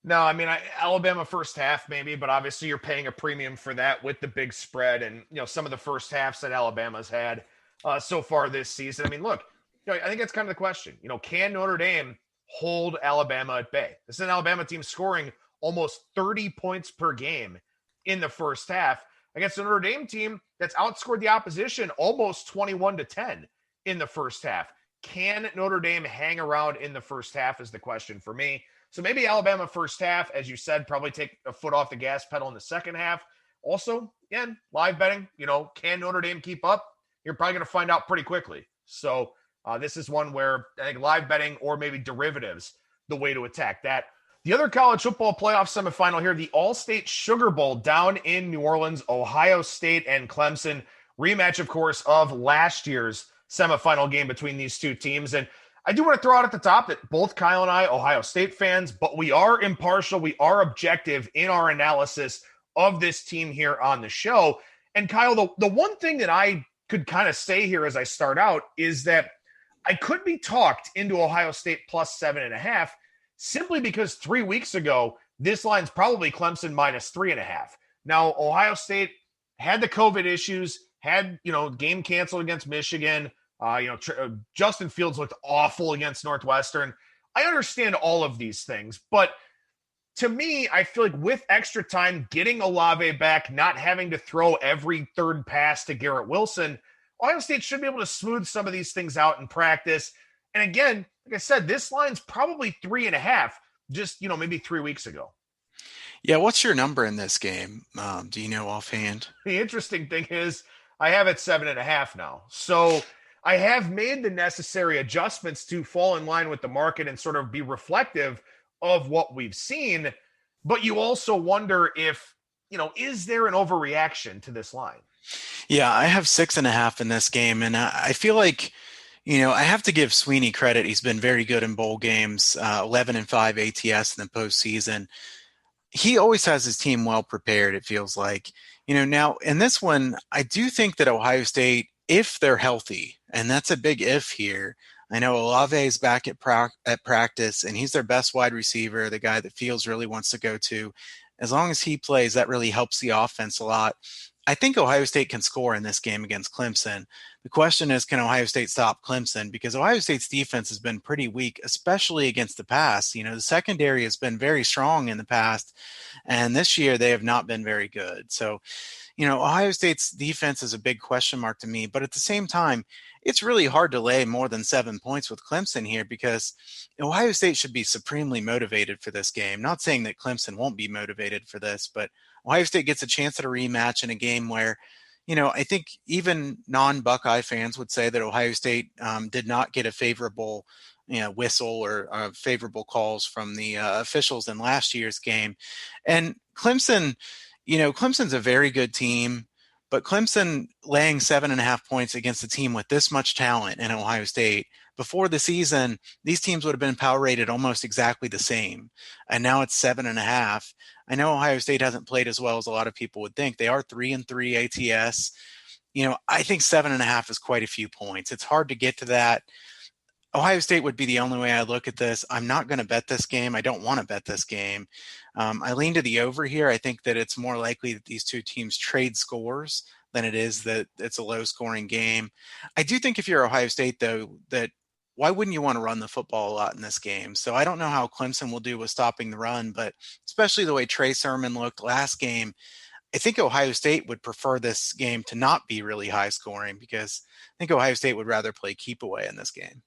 No, Alabama first half maybe, but obviously you're paying a premium for that with the big spread and, some of the first halves that Alabama's had so far this season. Look, I think that's kind of the question. Can Notre Dame hold Alabama at bay? This is an Alabama team scoring almost 30 points per game in the first half against a Notre Dame team that's outscored the opposition almost 21-10 in the first half. Can Notre Dame hang around in the first half is the question for me. So maybe Alabama first half, as you said, probably take a foot off the gas pedal in the second half. Also, again, live betting, can Notre Dame keep up? You're probably going to find out pretty quickly. So this is one where I think live betting or maybe derivatives, the way to attack that. The other college football playoff semifinal here, the Allstate Sugar Bowl down in New Orleans, Ohio State and Clemson. Rematch, of course, of last year's semifinal game between these two teams. And I do want to throw out at the top that both Kyle and I, Ohio State fans, but we are impartial. We are objective in our analysis of this team here on the show. And Kyle, the one thing that I could kind of say here as I start out is that I could be talked into Ohio State plus 7.5 simply because 3 weeks ago, this line's probably Clemson minus 3.5. Now, Ohio State had the COVID issues, had, game canceled against Michigan. Justin Fields looked awful against Northwestern. I understand all of these things, but to me, I feel like with extra time, getting Olave back, not having to throw every third pass to Garrett Wilson, Ohio State should be able to smooth some of these things out in practice. And again, like I said, this line's probably 3.5, just, maybe 3 weeks ago. Yeah, what's your number in this game? Do you know offhand? The interesting thing is I have it 7.5 now. So I have made the necessary adjustments to fall in line with the market and sort of be reflective of what we've seen. But you also wonder if, is there an overreaction to this line? Yeah, I have 6.5 in this game. And I feel like, I have to give Sweeney credit. He's been very good in bowl games, 11-5 ATS in the postseason. he always has his team well prepared, it feels like. Now in this one, I do think that Ohio State, if they're healthy, and that's a big if here. I know Olave is back at practice, and he's their best wide receiver, the guy that Fields really wants to go to. As long as he plays, that really helps the offense a lot. I think Ohio State can score in this game against Clemson. The question is, can Ohio State stop Clemson? Because Ohio State's defense has been pretty weak, especially against the pass. The secondary has been very strong in the past, and this year they have not been very good. So, Ohio State's defense is a big question mark to me. But at the same time, it's really hard to lay more than 7 points with Clemson here because Ohio State should be supremely motivated for this game. Not saying that Clemson won't be motivated for this, but Ohio State gets a chance at a rematch in a game where, I think even non-Buckeye fans would say that Ohio State did not get a favorable whistle or favorable calls from the officials in last year's game. And Clemson, Clemson's a very good team, but Clemson laying 7.5 points against a team with this much talent in Ohio State, before the season, these teams would have been power rated almost exactly the same. And now it's 7.5. I know Ohio State hasn't played as well as a lot of people would think. They are 3-3 ATS. I think 7.5 is quite a few points. It's hard to get to that. Ohio State would be the only way I look at this. I'm not going to bet this game. I don't want to bet this game. I lean to the over here. I think that it's more likely that these two teams trade scores than it is that it's a low-scoring game. I do think if you're Ohio State, though, that why wouldn't you want to run the football a lot in this game? So I don't know how Clemson will do with stopping the run, but especially the way Trey Sermon looked last game, I think Ohio State would prefer this game to not be really high scoring because I think Ohio State would rather play keep away in this game.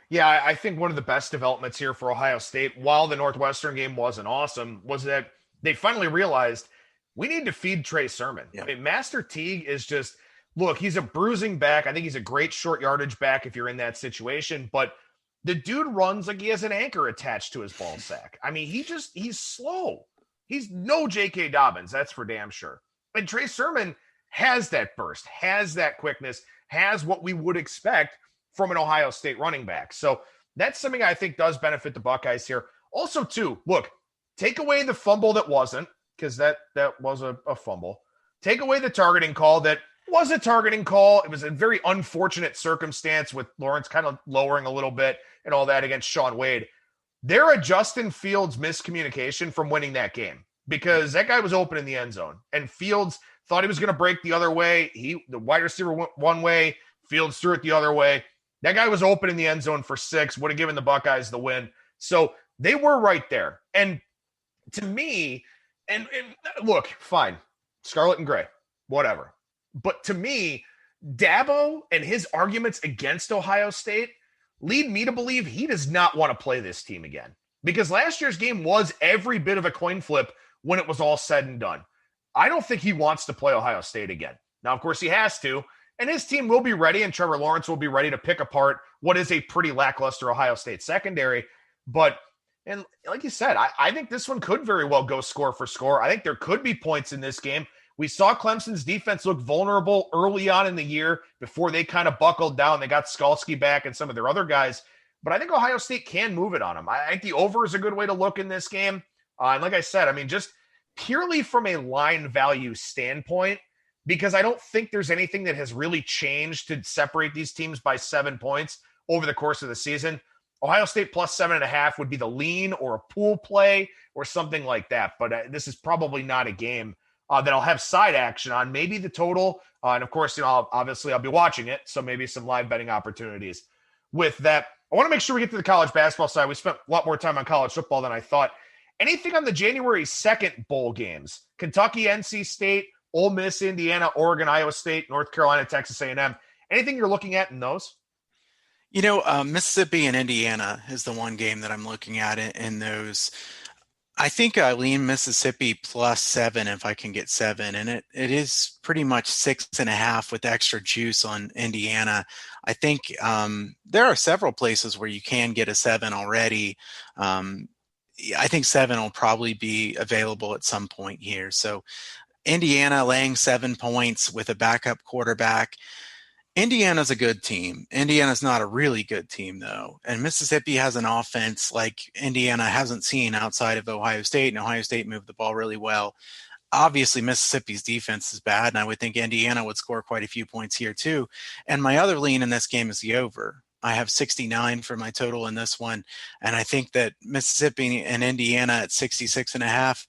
Yeah, I think one of the best developments here for Ohio State, while the Northwestern game wasn't awesome, was that they finally realized we need to feed Trey Sermon. Yeah. I mean, Master Teague is just, look, he's a bruising back. I think he's a great short yardage back if you're in that situation, but the dude runs like he has an anchor attached to his ball sack. I mean, he's slow. He's no J.K. Dobbins, that's for damn sure. And Trey Sermon has that burst, has that quickness, has what we would expect from an Ohio State running back. So that's something I think does benefit the Buckeyes here. Also, too, look, take away the fumble that wasn't, because that was a fumble. Take away the targeting call that was a targeting call. It was a very unfortunate circumstance with Lawrence kind of lowering a little bit and all that against Sean Wade. They're a Justin Fields miscommunication from winning that game because that guy was open in the end zone and Fields thought he was going to break the other way. The wide receiver went one way, Fields threw it the other way. That guy was open in the end zone for 6, would have given the Buckeyes the win. So they were right there. And to me, and look, fine, scarlet and gray, whatever. But to me, Dabo and his arguments against Ohio State lead me to believe he does not want to play this team again. Because last year's game was every bit of a coin flip when it was all said and done. I don't think he wants to play Ohio State again. Now, of course, he has to. And his team will be ready, and Trevor Lawrence will be ready to pick apart what is a pretty lackluster Ohio State secondary. But, and like you said, I think this one could very well go score for score. I think there could be points in this game. We saw Clemson's defense look vulnerable early on in the year before they kind of buckled down. They got Skalski back and some of their other guys. But I think Ohio State can move it on them. I think the over is a good way to look in this game. And like I said, I mean, just purely from a line value standpoint, because I don't think there's anything that has really changed to separate these teams by 7 points over the course of the season. Ohio State plus 7.5 would be the lean or a pool play or something like that. But this is probably not a game that I'll have side action on. Maybe the total. And of course, obviously I'll be watching it. So maybe some live betting opportunities with that. I want to make sure we get to the college basketball side. We spent a lot more time on college football than I thought. Anything on the January 2nd bowl games? Kentucky, NC State, Ole Miss, Indiana, Oregon, Iowa State, North Carolina, Texas A&M. Anything you're looking at in those? Mississippi and Indiana is the one game that I'm looking at in those. I think I lean Mississippi plus 7 if I can get 7. And it is pretty much 6.5 with extra juice on Indiana. I think there are several places where you can get a 7 already. I think 7 will probably be available at some point here. So Indiana laying 7 points with a backup quarterback. Indiana's a good team. Indiana's not a really good team, though. And Mississippi has an offense like Indiana hasn't seen outside of Ohio State, and Ohio State moved the ball really well. Obviously, Mississippi's defense is bad, and I would think Indiana would score quite a few points here, too. And my other lean in this game is the over. I have 69 for my total in this one, and I think that Mississippi and Indiana at 66.5,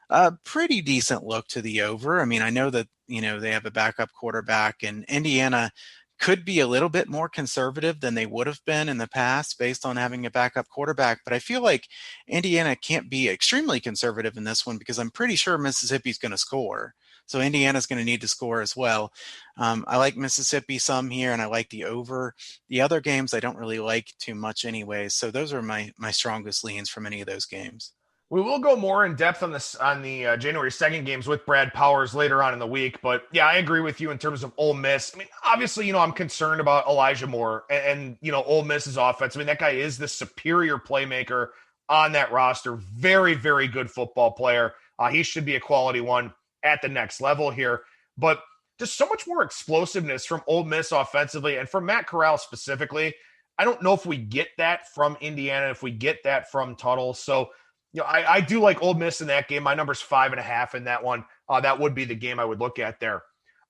a pretty decent look to the over. I mean, I know that, they have a backup quarterback, and Indiana could be a little bit more conservative than they would have been in the past based on having a backup quarterback. But I feel like Indiana can't be extremely conservative in this one because I'm pretty sure Mississippi's going to score. So Indiana's going to need to score as well. I like Mississippi some here, and I like the over. The other games I don't really like too much anyway. So those are my strongest leans from any of those games. We will go more in depth on this on the January 2nd games with Brad Powers later on in the week. But yeah, I agree with you in terms of Ole Miss. I mean, obviously, I'm concerned about Elijah Moore and Ole Miss's offense. I mean, that guy is the superior playmaker on that roster. Very, very good football player. He should be a quality one at the next level here. But just so much more explosiveness from Ole Miss offensively and from Matt Corral specifically. I don't know if we get that from Indiana, if we get that from Tuttle. So, I do like Ole Miss in that game. My number's 5.5 in that one. That would be the game I would look at there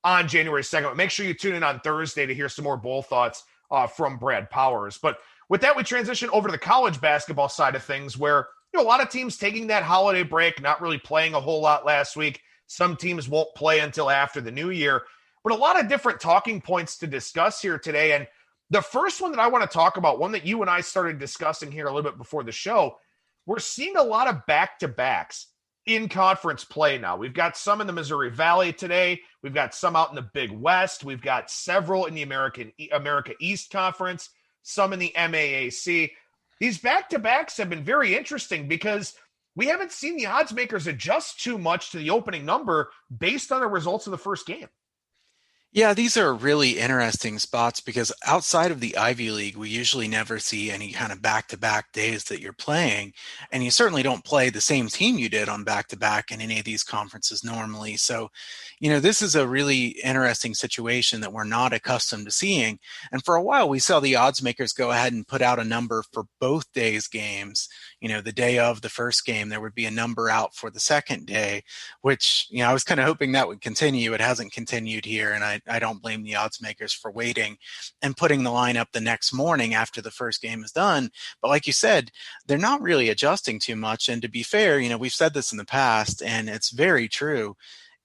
on January 2nd. Make sure you tune in on Thursday to hear some more bowl thoughts from Brad Powers. But with that, we transition over to the college basketball side of things where, a lot of teams taking that holiday break, not really playing a whole lot last week. Some teams won't play until after the new year. But a lot of different talking points to discuss here today. And the first one that I want to talk about, one that you and I started discussing here a little bit before the show, we're seeing a lot of back-to-backs in conference play now. We've got some in the Missouri Valley today. We've got some out in the Big West. We've got several in the America East Conference, some in the MAAC. These back-to-backs have been very interesting because we haven't seen the odds makers adjust too much to the opening number based on the results of the first game. Yeah, these are really interesting spots because outside of the Ivy League, we usually never see any kind of back-to-back days that you're playing. And you certainly don't play the same team you did on back-to-back in any of these conferences normally. So, this is a really interesting situation that we're not accustomed to seeing. And for a while, we saw the odds makers go ahead and put out a number for both days' games. The day of the first game, there would be a number out for the second day, which, I was kind of hoping that would continue. It hasn't continued here. And I don't blame the odds makers for waiting and putting the line up the next morning after the first game is done. But like you said, they're not really adjusting too much. And to be fair, we've said this in the past, and it's very true.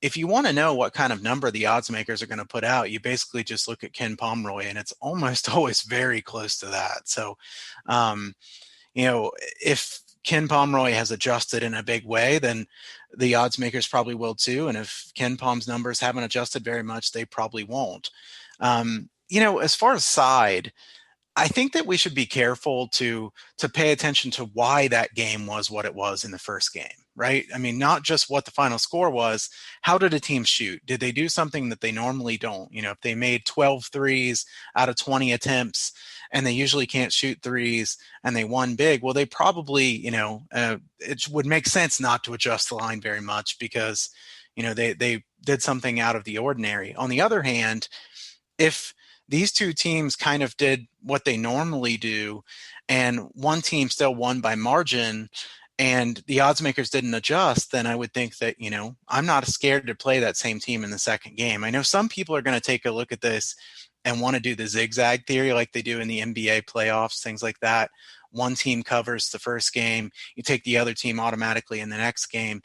If you want to know what kind of number the odds makers are going to put out, you basically just look at Ken Pomeroy, and it's almost always very close to that. So, if Ken Pomeroy has adjusted in a big way, then the odds makers probably will too. And if Ken Pom's numbers haven't adjusted very much, they probably won't. As far as side, I think that we should be careful to pay attention to why that game was what it was in the first game, right? I mean, not just what the final score was. How did a team shoot? Did they do something that they normally don't? If they made 12 threes out of 20 attempts and they usually can't shoot threes and they won big, well, they probably, it would make sense not to adjust the line very much because, they did something out of the ordinary. On the other hand, if these two teams kind of did what they normally do and one team still won by margin and the odds makers didn't adjust, then I would think that, I'm not scared to play that same team in the second game. I know some people are going to take a look at this and want to do the zigzag theory like they do in the NBA playoffs, things like that. One team covers the first game, you take the other team automatically in the next game.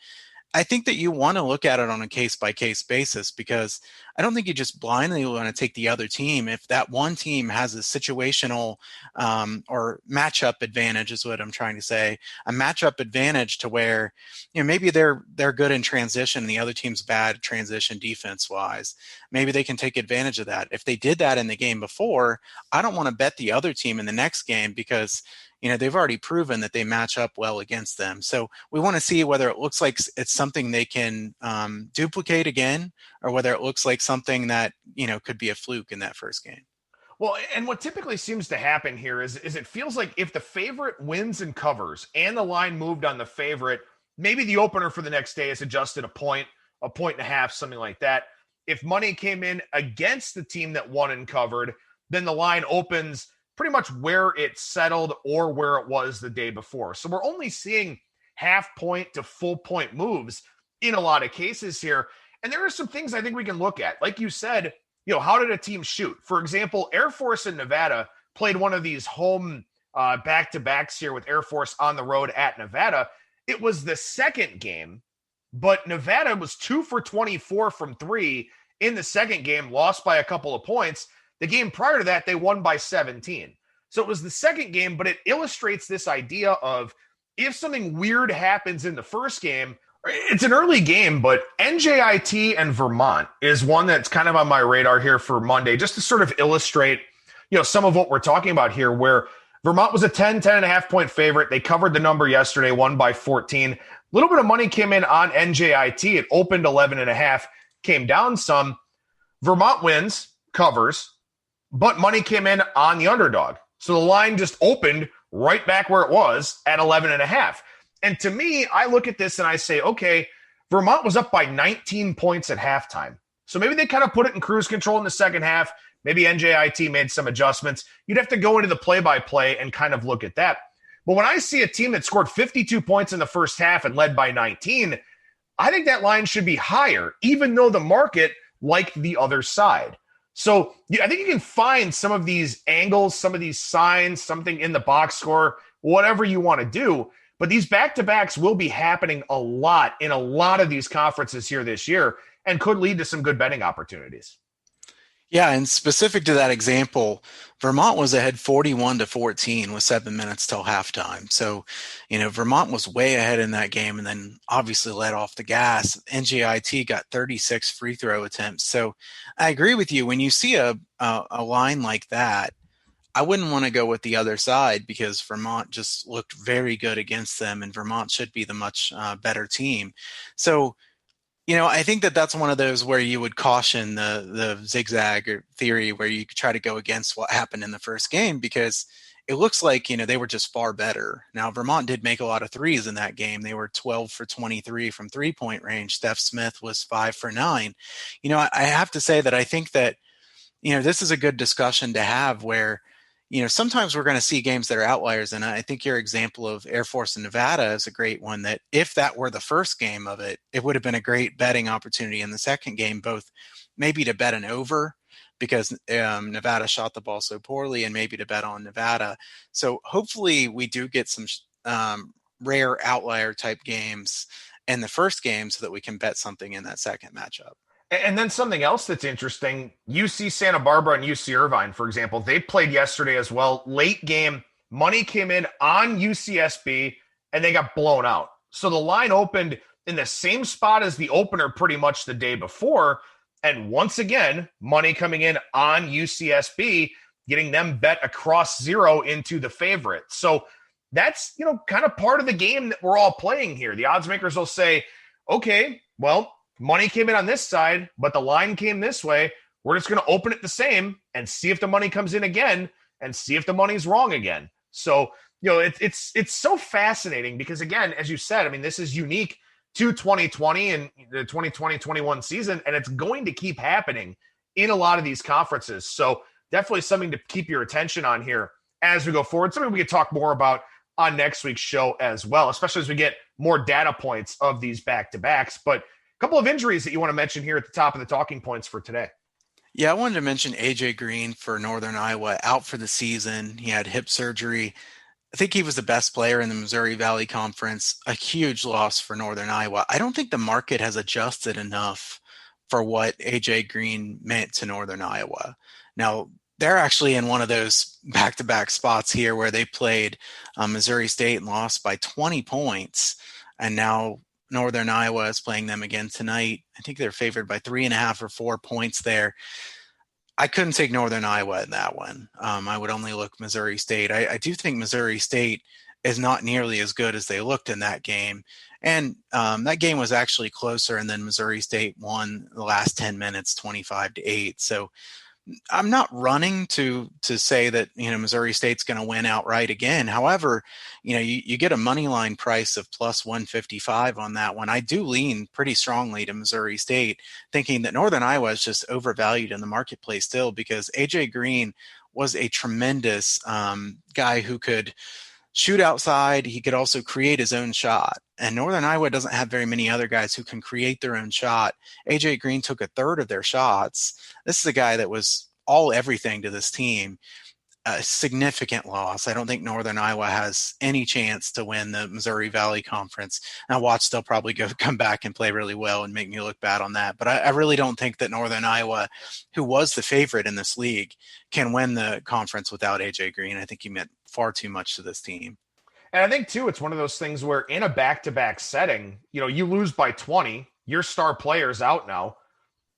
I think that you want to look at it on a case-by-case basis because I don't think you just blindly want to take the other team. If that one team has a situational or matchup advantage is what I'm trying to say, a matchup advantage to where, maybe they're good in transition and the other team's bad transition defense-wise. Maybe they can take advantage of that. If they did that in the game before, I don't want to bet the other team in the next game because they've already proven that they match up well against them. So we want to see whether it looks like it's something they can duplicate again or whether it looks like something that, could be a fluke in that first game. Well, and what typically seems to happen here is it feels like if the favorite wins and covers and the line moved on the favorite, maybe the opener for the next day is adjusted a point and a half, something like that. if money came in against the team that won and covered, then the line opens pretty much where it settled or where it was the day before. So we're only seeing half point to full point moves in a lot of cases here. And there are some things I think we can look at. Like you said, how did a team shoot? For example, Air Force and Nevada played one of these home back-to-backs here with Air Force on the road at Nevada. It was the second game, but Nevada was 2 for 24 from three in the second game, lost by a couple of points. The game prior to that, they won by 17. So it was the second game, but it illustrates this idea of if something weird happens in the first game, it's an early game, but NJIT and Vermont is one that's kind of on my radar here for Monday, just to sort of illustrate, some of what we're talking about here, where Vermont was a 10.5 point favorite. They covered the number yesterday, won by 14. A little bit of money came in on NJIT. It opened 11.5, came down some. Vermont wins, covers, but money came in on the underdog. So the line just opened right back where it was at 11.5. And to me, I look at this and I say, okay, Vermont was up by 19 points at halftime. So maybe they kind of put it in cruise control in the second half. Maybe NJIT made some adjustments. You'd have to go into the play-by-play and kind of look at that. But when I see a team that scored 52 points in the first half and led by 19, I think that line should be higher, even though the market liked the other side. So I think you can find some of these angles, some of these signs, something in the box score, whatever you want to do. But these back-to-backs will be happening a lot in a lot of these conferences here this year and could lead to some good betting opportunities. Yeah, and specific to that example, Vermont was ahead 41-14 with 7 minutes till halftime. So, Vermont was way ahead in that game and then obviously let off the gas. NJIT got 36 free throw attempts. So I agree with you. When you see a line like that, I wouldn't want to go with the other side because Vermont just looked very good against them, and Vermont should be the much better team. So, I think that's one of those where you would caution the zigzag or theory where you could try to go against what happened in the first game because it looks like, they were just far better. Now, Vermont did make a lot of threes in that game. They were 12 for 23 from three-point range. Steph Smith was 5 for 9. I have to say that I think that, this is a good discussion to have where, sometimes we're going to see games that are outliers. And I think your example of Air Force and Nevada is a great one that if that were the first game of it, it would have been a great betting opportunity in the second game, both maybe to bet an over because Nevada shot the ball so poorly and maybe to bet on Nevada. So hopefully we do get some rare outlier type games in the first game so that we can bet something in that second matchup. And then something else that's interesting, UC Santa Barbara and UC Irvine, for example, they played yesterday as well. Late game, money came in on UCSB, and they got blown out. So the line opened in the same spot as the opener pretty much the day before. And once again, money coming in on UCSB, getting them bet across zero into the favorite. So that's, kind of part of the game that we're all playing here. The odds makers will say, okay, well, money came in on this side, but the line came this way. We're just going to open it the same and see if the money comes in again and see if the money's wrong again. So, it's so fascinating because, again, as you said, this is unique to 2020 and the 2020-21 season, and it's going to keep happening in a lot of these conferences. So definitely something to keep your attention on here as we go forward. Something we could talk more about on next week's show as well, especially as we get more data points of these back-to-backs. But couple of injuries that you want to mention here at the top of the talking points for today. Yeah, I wanted to mention AJ Green for Northern Iowa, out for the season. He had hip surgery. I think he was the best player in the Missouri Valley Conference. A huge loss for Northern Iowa. I don't think the market has adjusted enough for what AJ Green meant to Northern Iowa. Now, they're actually in one of those back-to-back spots here where they played Missouri State and lost by 20 points. And now Northern Iowa is playing them again tonight. I think they're favored by 3.5 or 4 points there. I couldn't take Northern Iowa in that one. I would only look Missouri State. I do think Missouri State is not nearly as good as they looked in that game. And that game was actually closer, and then Missouri State won the last 10 minutes, 25-8. So I'm not running to say that, Missouri State's going to win outright again. However, you get a money line price of plus 155 on that one. I do lean pretty strongly to Missouri State, thinking that Northern Iowa is just overvalued in the marketplace still, because AJ Green was a tremendous guy who could shoot outside. He could also create his own shot. And Northern Iowa doesn't have very many other guys who can create their own shot. AJ Green took a third of their shots. This is a guy that was everything to this team. A significant loss. I don't think Northern Iowa has any chance to win the Missouri Valley Conference. Now watch, they'll probably come back and play really well and make me look bad on that. But I really don't think that Northern Iowa, who was the favorite in this league, can win the conference without AJ Green. I think he meant far too much to this team. And I think, too, it's one of those things where in a back-to-back setting, you lose by 20, your star player's out now.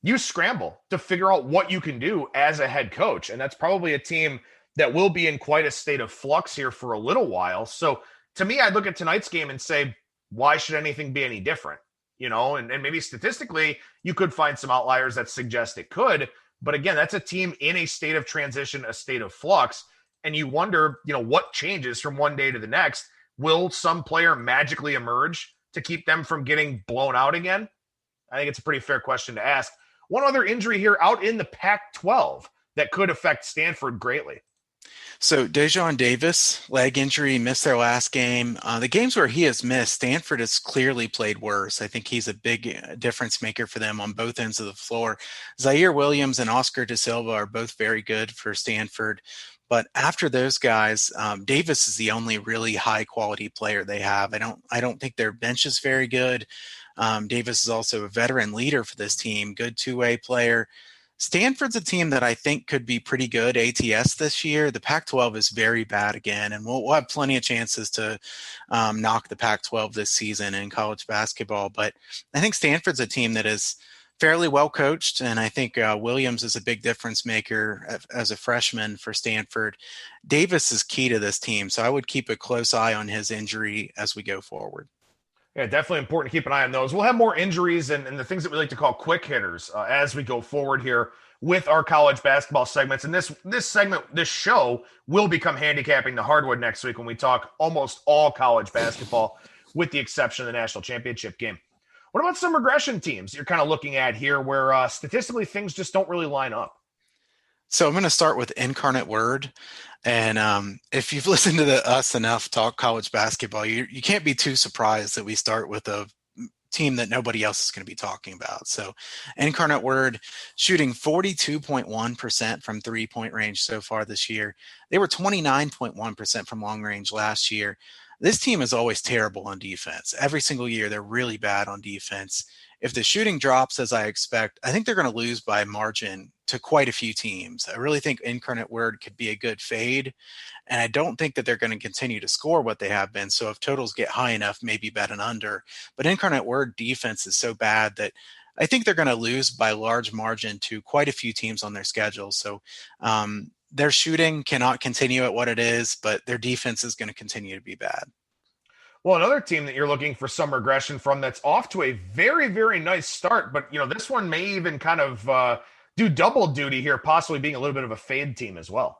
You scramble to figure out what you can do as a head coach. And that's probably a team that will be in quite a state of flux here for a little while. So to me, I'd look at tonight's game and say, why should anything be any different? And maybe statistically, you could find some outliers that suggest it could. But again, that's a team in a state of transition, a state of flux. And you wonder, what changes from one day to the next? Will some player magically emerge to keep them from getting blown out again? I think it's a pretty fair question to ask. One other injury here out in the Pac-12 that could affect Stanford greatly. So Dejon Davis, leg injury, missed their last game. The games where he has missed, Stanford has clearly played worse. I think he's a big difference maker for them on both ends of the floor. Zaire Williams and Oscar Da Silva are both very good for Stanford. But after those guys, Davis is the only really high quality player they have. I don't think their bench is very good. Davis is also a veteran leader for this team, good two-way player. Stanford's a team that I think could be pretty good ATS this year. The Pac-12 is very bad again, and we'll have plenty of chances to knock the Pac-12 this season in college basketball. But I think Stanford's a team that is fairly well coached, and I think Williams is a big difference maker as a freshman for Stanford. Davis is key to this team, so I would keep a close eye on his injury as we go forward. Yeah, definitely important to keep an eye on those. We'll have more injuries and the things that we like to call quick hitters as we go forward here with our college basketball segments. And this show will become handicapping the hardwood next week when we talk almost all college basketball with the exception of the national championship game. What about some regression teams you're kind of looking at here where statistically things just don't really line up? So I'm going to start with Incarnate Word. And if you've listened to us enough talk college basketball, you can't be too surprised that we start with a team that nobody else is going to be talking about. So Incarnate Word shooting 42.1% from three-point range so far this year. They were 29.1% from long range last year. This team is always terrible on defense. Every single year, they're really bad on defense. If the shooting drops as I expect, I think they're going to lose by a margin to quite a few teams. I really think Incarnate Word could be a good fade, and I don't think that they're going to continue to score what they have been. So if totals get high enough, maybe bet an under. But Incarnate Word defense is so bad that I think they're going to lose by a large margin to quite a few teams on their schedule. So their shooting cannot continue at what it is, but their defense is going to continue to be bad. Well, another team that you're looking for some regression from that's off to a very, very nice start, but this one may even kind of do double duty here, possibly being a little bit of a fade team as well.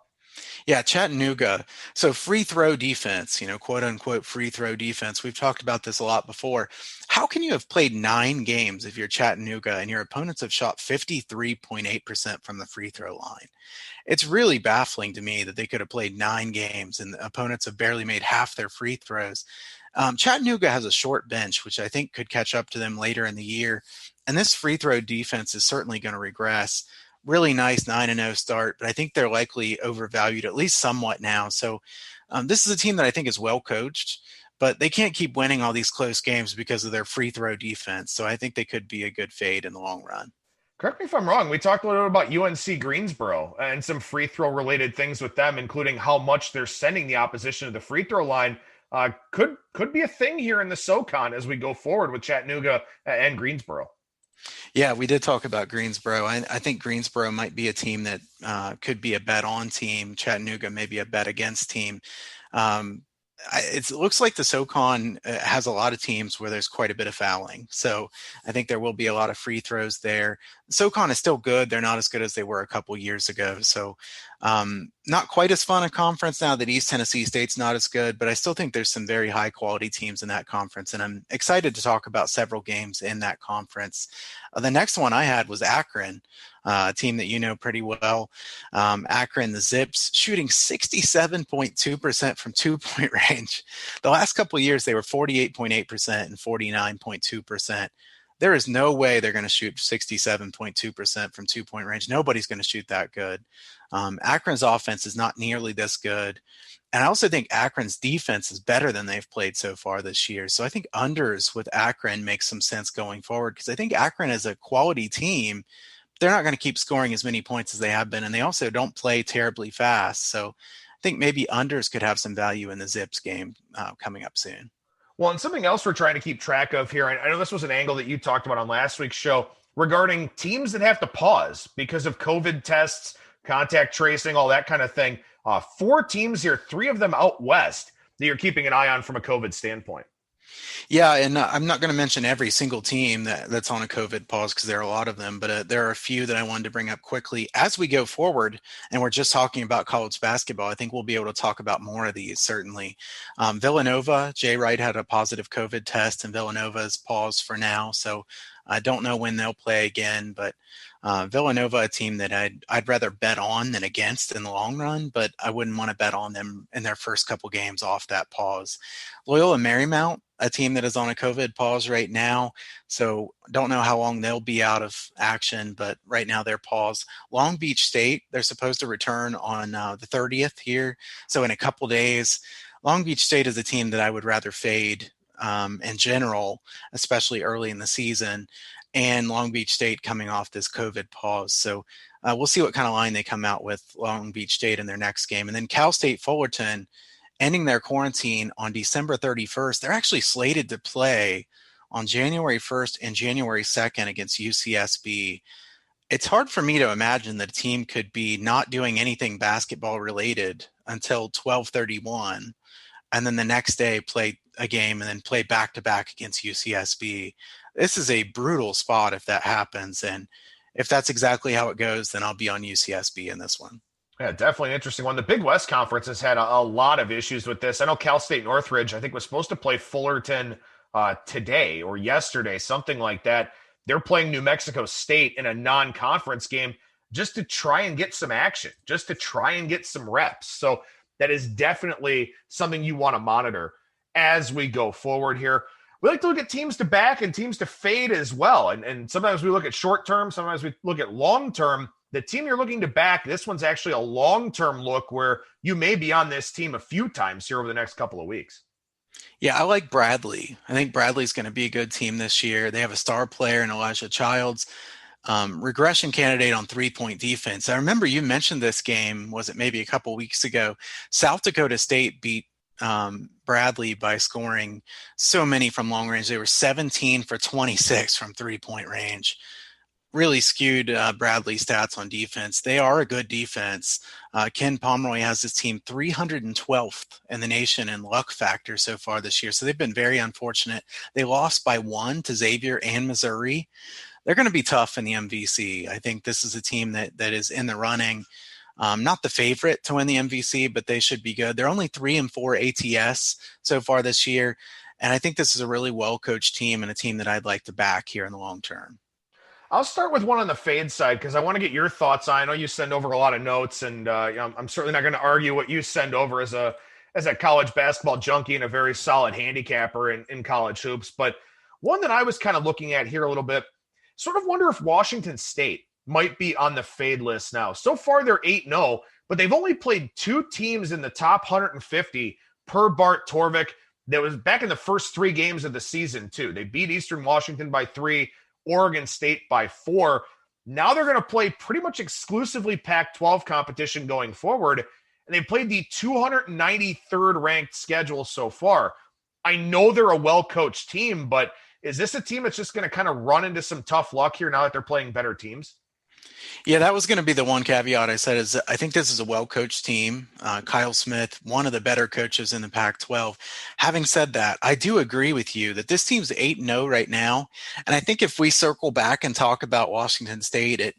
Yeah, Chattanooga. So free throw defense, quote unquote free throw defense. We've talked about this a lot before. How can you have played 9 games if you're Chattanooga and your opponents have shot 53.8% from the free throw line? It's really baffling to me that they could have played 9 games and the opponents have barely made half their free throws. Chattanooga has a short bench, which I think could catch up to them later in the year. And this free throw defense is certainly going to regress. Really nice 9-0 start, but I think they're likely overvalued at least somewhat now. So this is a team that I think is well coached, but they can't keep winning all these close games because of their free throw defense. So I think they could be a good fade in the long run. Correct me if I'm wrong. We talked a little bit about UNC Greensboro and some free throw related things with them, including how much they're sending the opposition to the free throw line. Could be a thing here in the SoCon as we go forward with Chattanooga and Greensboro. Yeah, we did talk about Greensboro. I think Greensboro might be a team that could be a bet on team. Chattanooga may be a bet against team. It looks like the SoCon has a lot of teams where there's quite a bit of fouling. So I think there will be a lot of free throws there. SoCon is still good. They're not as good as they were a couple years ago. So not quite as fun a conference now that East Tennessee State's not as good, but I still think there's some very high quality teams in that conference. And I'm excited to talk about several games in that conference. The next one I had was Akron, a team that you know pretty well. Akron, the Zips, shooting 67.2% from 2-point range. The last couple of years, they were 48.8% and 49.2%. There is no way they're going to shoot 67.2% from 2-point range. Nobody's going to shoot that good. Akron's offense is not nearly this good. And I also think Akron's defense is better than they've played so far this year. So I think unders with Akron makes some sense going forward, because I think Akron is a quality team. They're not going to keep scoring as many points as they have been, and they also don't play terribly fast. So I think maybe unders could have some value in the Zips game coming up soon. Well, and something else we're trying to keep track of here, I know this was an angle that you talked about on last week's show regarding teams that have to pause because of COVID tests, contact tracing, all that kind of thing. 4 teams here, 3 of them out west that you're keeping an eye on from a COVID standpoint. Yeah, and I'm not going to mention every single team that's on a COVID pause because there are a lot of them, but there are a few that I wanted to bring up quickly. As we go forward, and we're just talking about college basketball, I think we'll be able to talk about more of these, certainly. Villanova, Jay Wright had a positive COVID test, and Villanova is paused for now, so I don't know when they'll play again, but Villanova, a team that I'd rather bet on than against in the long run, but I wouldn't want to bet on them in their first couple games off that pause. Loyola Marymount, a team that is on a COVID pause right now, so don't know how long they'll be out of action, but right now they're paused. Long Beach State, they're supposed to return on the 30th here, so in a couple days. Long Beach State is a team that I would rather fade in general, especially early in the season, and Long Beach State coming off this COVID pause. So we'll see what kind of line they come out with Long Beach State in their next game. And then Cal State Fullerton ending their quarantine on December 31st. They're actually slated to play on January 1st and January 2nd against UCSB. It's hard for me to imagine that a team could be not doing anything basketball related until 12/31, and then the next day play a game and then play back-to-back against UCSB. This is a brutal spot if that happens. And if that's exactly how it goes, then I'll be on UCSB in this one. Yeah, definitely an interesting one. The Big West Conference has had a lot of issues with this. I know Cal State Northridge, I think, was supposed to play Fullerton today or yesterday, something like that. They're playing New Mexico State in a non-conference game just to try and get some action, just to try and get some reps. So that is definitely something you want to monitor as we go forward here. We like to look at teams to back and teams to fade as well. And sometimes we look at short term, sometimes we look at long term. The team you're looking to back, this one's actually a long-term look where you may be on this team a few times here over the next couple of weeks. Yeah, I like Bradley. I think Bradley's going to be a good team this year. They have a star player in Elijah Childs, regression candidate on 3-point defense. I remember you mentioned this game, was it maybe a couple weeks ago? South Dakota State beat Bradley by scoring so many from long range. They were 17 for 26 from 3-point range. Really skewed Bradley stats on defense. They are a good defense. Ken Pomeroy has his team 312th in the nation in luck factor so far this year. So they've been very unfortunate. They lost by 1 to Xavier and Missouri. They're going to be tough in the MVC. I think this is a team that is in the running. Not the favorite to win the MVC, but they should be good. They're only 3-4 ATS so far this year. And I think this is a really well-coached team and a team that I'd like to back here in the long term. I'll start with one on the fade side because I want to get your thoughts on. I know you send over a lot of notes, and I'm certainly not going to argue what you send over as a college basketball junkie and a very solid handicapper in college hoops. But one that I was kind of looking at here a little bit, sort of wonder if Washington State might be on the fade list now. So far, they're 8-0, but they've only played 2 teams in the top 150 per Bart Torvik. That was back in the first 3 games of the season, too. They beat Eastern Washington by 3, Oregon State by 4. Now they're going to play pretty much exclusively Pac-12 competition going forward, and they played the 293rd ranked schedule so far. I know they're a well-coached team, but is this a team that's just going to kind of run into some tough luck here now that they're playing better teams? Yeah, that was going to be the one caveat I said is I think this is a well-coached team. Kyle Smith, one of the better coaches in the Pac-12. Having said that, I do agree with you that this team's 8-0 right now. And I think if we circle back and talk about Washington State at,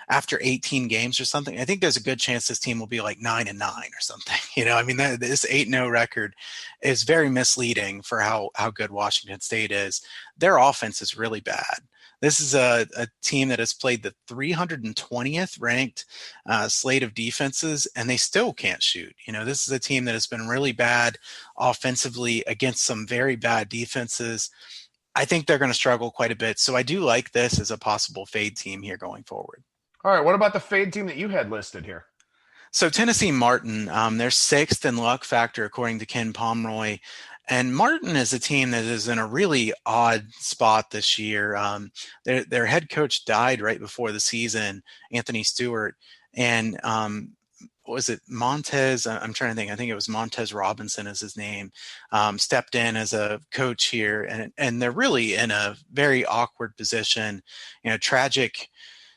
after 18 games or something, I think there's a good chance this team will be like 9-9 or something. This 8-0 record is very misleading for how good Washington State is. Their offense is really bad. This is a team that has played the 320th ranked slate of defenses, and they still can't shoot. This is a team that has been really bad offensively against some very bad defenses. I think they're going to struggle quite a bit. So I do like this as a possible fade team here going forward. All right. What about the fade team that you had listed here? So Tennessee Martin, they're sixth in luck factor, according to Ken Pomeroy. And Martin is a team that is in a really odd spot this year. Their head coach died right before the season, Anthony Stewart. And was it Montez? I'm trying to think. I think it was Montez Robinson is his name. Stepped in as a coach here. And they're really in a very awkward position.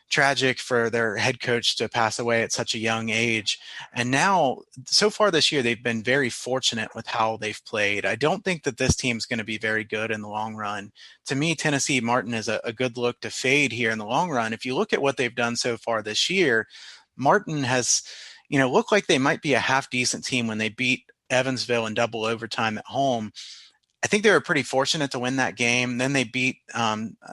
Tragic for their head coach to pass away at such a young age. And now, so far this year, they've been very fortunate with how they've played. I don't think that this team's going to be very good in the long run. To me, Tennessee Martin is a good look to fade here in the long run. If you look at what they've done so far this year, Martin has, looked like they might be a half decent team when they beat Evansville in double overtime at home. I think they were pretty fortunate to win that game. Then they beat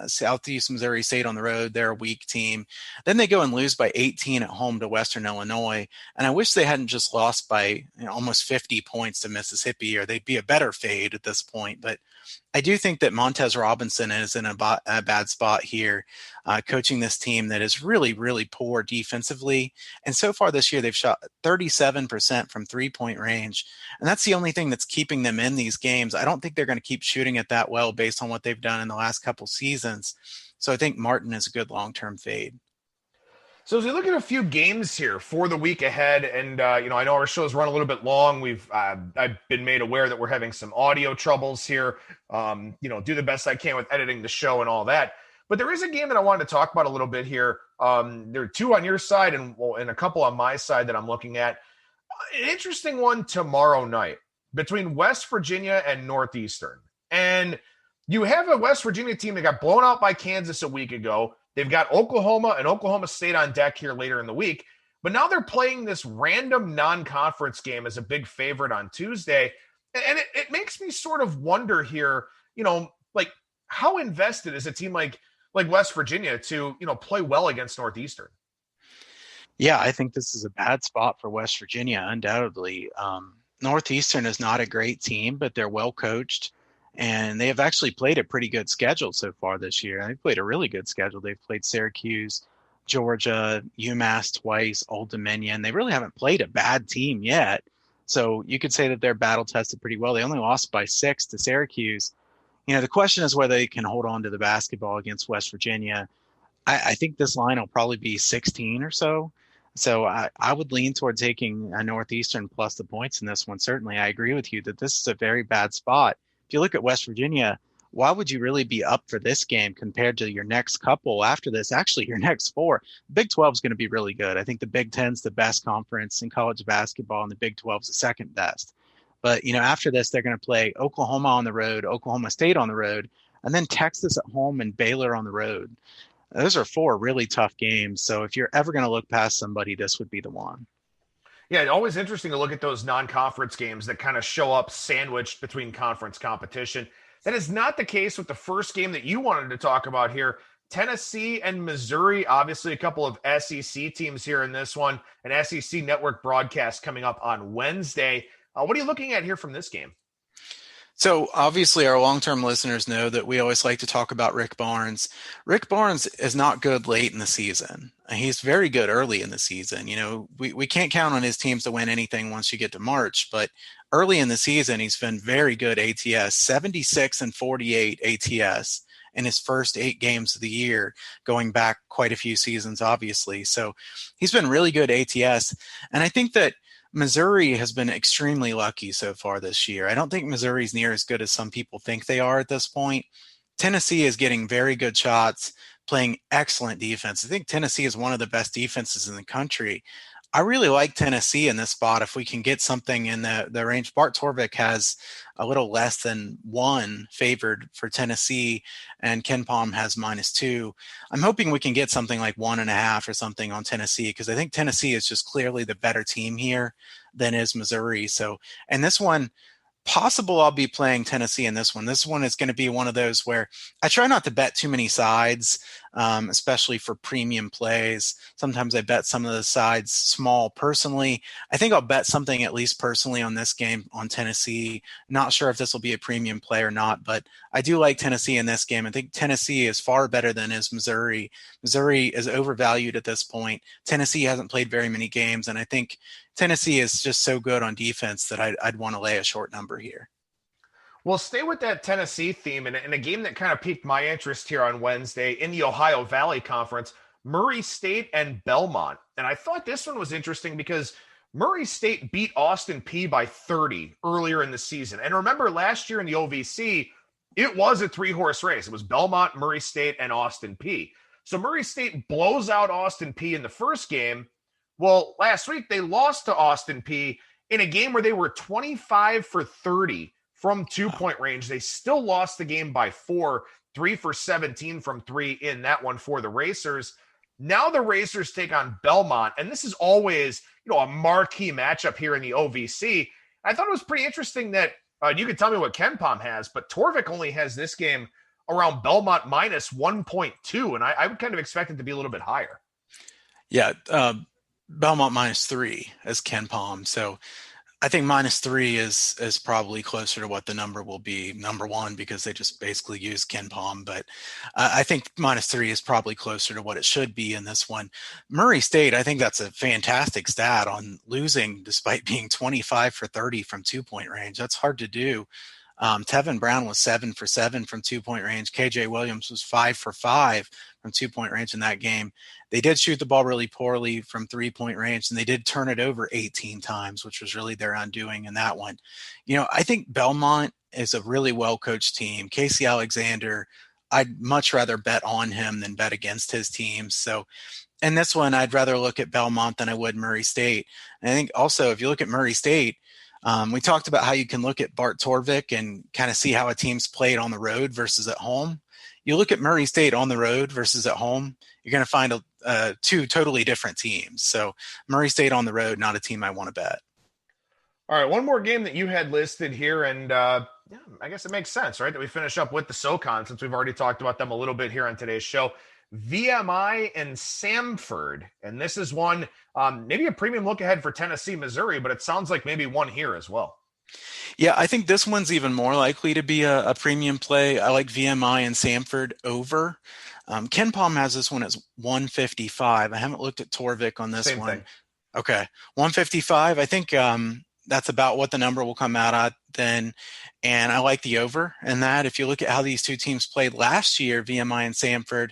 Southeast Missouri State on the road. They're a weak team. Then they go and lose by 18 at home to Western Illinois. And I wish they hadn't just lost by almost 50 points to Mississippi, or they'd be a better fade at this point. But I do think that Montez Robinson is in a bad spot here, coaching this team that is really, really poor defensively. And so far this year, they've shot 37% from three-point range. And that's the only thing that's keeping them in these games. I don't think they're going to keep shooting it that well based on what they've done in the last couple seasons. So I think Martin is a good long-term fade. So as we look at a few games here for the week ahead, and I know our shows run a little bit long. I've been made aware that we're having some audio troubles here. Do the best I can with editing the show and all that. But there is a game that I wanted to talk about a little bit here. There are two on your side and a couple on my side that I'm looking at. An interesting one tomorrow night between West Virginia and Northeastern. And you have a West Virginia team that got blown out by Kansas a week ago. They've got Oklahoma and Oklahoma State on deck here later in the week. But now they're playing this random non-conference game as a big favorite on Tuesday. And it makes me sort of wonder here, how invested is a team like West Virginia to, play well against Northeastern? Yeah, I think this is a bad spot for West Virginia, undoubtedly. Northeastern is not a great team, but they're well coached. And they have actually played a pretty good schedule so far this year. They've played a really good schedule. They've played Syracuse, Georgia, UMass twice, Old Dominion. They really haven't played a bad team yet. So you could say that they're battle tested pretty well. They only lost by 6 to Syracuse. The question is whether they can hold on to the basketball against West Virginia. I think this line will probably be 16 or so. So I would lean toward taking a Northeastern plus the points in this one. Certainly, I agree with you that this is a very bad spot. If you look at West Virginia, why would you really be up for this game compared to your next couple after this? Actually, your next 4. Big 12 is going to be really good. I think the Big 10 is the best conference in college basketball, and the Big 12 is the second best. But, after this, they're going to play Oklahoma on the road, Oklahoma State on the road, and then Texas at home and Baylor on the road. Those are 4 really tough games. So if you're ever going to look past somebody, this would be the one. Yeah, always interesting to look at those non-conference games that kind of show up sandwiched between conference competition. That is not the case with the first game that you wanted to talk about here. Tennessee and Missouri, obviously a couple of SEC teams here in this one. An SEC network broadcast coming up on Wednesday. What are you looking at here from this game? So obviously our long-term listeners know that we always like to talk about Rick Barnes. Rick Barnes is not good late in the season. He's very good early in the season. We can't count on his teams to win anything once you get to March, but early in the season, he's been very good ATS, 76 and 48 ATS in his first 8 games of the year, going back quite a few seasons, obviously. So he's been really good ATS. And I think that Missouri has been extremely lucky so far this year. I don't think Missouri's near as good as some people think they are at this point. Tennessee is getting very good shots. playing excellent defense. I think Tennessee is one of the best defenses in the country. I really like Tennessee in this spot if we can get something in the range. Bart Torvik has a little less than 1 favored for Tennessee, and Ken Palm has -2. I'm hoping we can get something like 1.5 or something on Tennessee, because I think Tennessee is just clearly the better team here than is Missouri. So, and this one, possible I'll be playing Tennessee in this one. This one is going to be one of those where I try not to bet too many sides, especially for premium plays. Sometimes I bet some of the sides small personally. I think I'll bet something at least personally on this game on Tennessee. Not sure if this will be a premium play or not, but I do like Tennessee in this game. I think Tennessee is far better than is Missouri. Missouri is overvalued at this point. Tennessee hasn't played very many games, and I think Tennessee is just so good on defense that I'd want to lay a short number here. Well, stay with that Tennessee theme, and a game that kind of piqued my interest here on Wednesday in the Ohio Valley Conference, Murray State and Belmont. And I thought this one was interesting because Murray State beat Austin Peay by 30 earlier in the season. And remember, last year in the OVC, it was a 3-horse race. It was Belmont, Murray State, and Austin Peay. So Murray State blows out Austin Peay in the first game. Well, last week they lost to Austin Peay in a game where they were 25 for 30 from 2-point range. They still lost the game by 4, 3 for 17 from 3 in that one for the Racers. Now the Racers take on Belmont, and this is always, a marquee matchup here in the OVC. I thought it was pretty interesting that you could tell me what Ken Palm has, but Torvik only has this game around Belmont -1.2, and I would kind of expect it to be a little bit higher. Yeah, Belmont -3 as Ken Palm. So I think -3 is probably closer to what the number will be, number one, because they just basically use Ken Palm. But I think -3 is probably closer to what it should be in this one. Murray State, I think that's a fantastic stat on losing despite being 25 for 30 from 2-point range. That's hard to do. Tevin Brown was 7 for 7 from 2-point range. KJ Williams was 5 for 5 from 2-point range in that game. They did shoot the ball really poorly from 3-point range, and they did turn it over 18 times, which was really their undoing in that one. I think Belmont is a really well-coached team. Casey Alexander, I'd much rather bet on him than bet against his team. So in this one, I'd rather look at Belmont than I would Murray State. And I think also, if you look at Murray State, we talked about how you can look at Bart Torvik and kind of see how a team's played on the road versus at home. You look at Murray State on the road versus at home, you're going to find two totally different teams. So Murray State on the road, not a team I want to bet. All right, one more game that you had listed here, and I guess it makes sense, right, that we finish up with the SoCon, since we've already talked about them a little bit here on today's show. VMI and Samford, and this is one, maybe a premium look ahead for Tennessee, Missouri, but it sounds like maybe one here as well. Yeah, I think this one's even more likely to be a premium play. I like VMI and Samford over. Ken Palm has this one as 155. I haven't looked at Torvik on this one. Thing. Okay, 155. I think that's about what the number will come out at then. And I like the over in that. If you look at how these two teams played last year, VMI and Samford,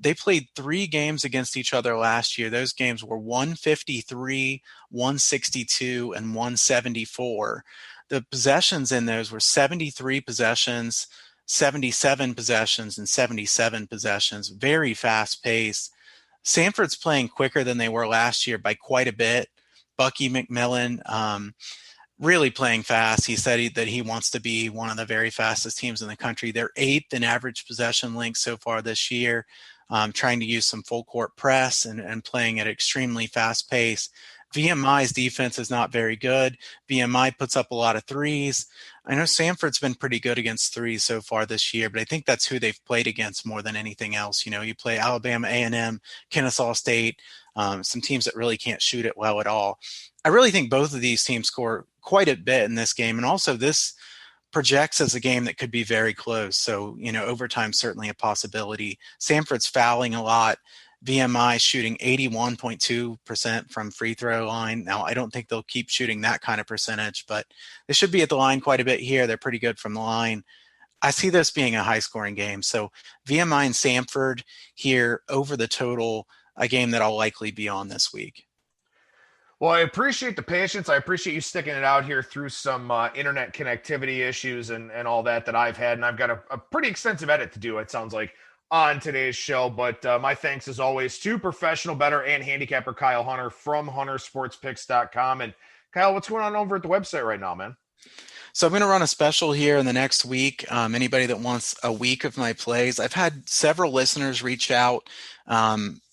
they played 3 games against each other last year. Those games were 153, 162, and 174. The possessions in those were 73 possessions, 77 possessions, and 77 possessions. Very fast paced. Samford's playing quicker than they were last year by quite a bit. Bucky McMillan, really playing fast. He said that he wants to be one of the very fastest teams in the country. They're 8th in average possession length so far this year, trying to use some full court press and playing at extremely fast pace. VMI's defense is not very good. VMI puts up a lot of threes. I know Samford's been pretty good against threes so far this year, but I think that's who they've played against more than anything else. You play Alabama A&M, Kennesaw State, some teams that really can't shoot it well at all. I really think both of these teams score quite a bit in this game, and also this projects as a game that could be very close. So, overtime certainly a possibility. Samford's fouling a lot. VMI shooting 81.2% from free throw line. Now, I don't think they'll keep shooting that kind of percentage, but they should be at the line quite a bit here. They're pretty good from the line. I see this being a high-scoring game. So VMI and Samford here over the total, a game that I'll likely be on this week. Well, I appreciate the patience. I appreciate you sticking it out here through some internet connectivity issues and all that I've had. And I've got a pretty extensive edit to do, it sounds like, on today's show. But my thanks, as always, to professional bettor and handicapper Kyle Hunter from huntersportspicks.com. And Kyle, what's going on over at the website right now, man? So I'm going to run a special here in the next week. Anybody that wants a week of my plays, I've had several listeners reach out.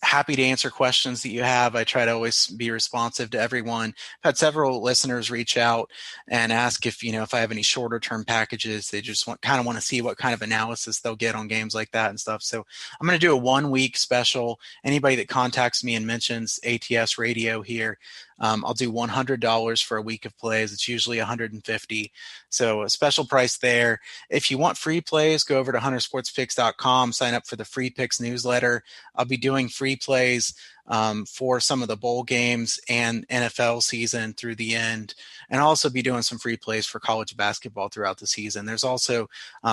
Happy to answer questions that you have. I try to always be responsive to everyone. I've had several listeners reach out and ask if I have any shorter term packages. They just want to see what kind of analysis they'll get on games like that and stuff. So I'm going to do a 1 week special. Anybody that contacts me and mentions ATS Radio here, I'll do $100 for a week of plays. It's usually $150. So a special price there. If you want free plays, go over to huntersportspicks.com, sign up for the free picks newsletter. I'll be doing free plays for some of the bowl games and NFL season through the end. And I'll also be doing some free plays for college basketball throughout the season. There's also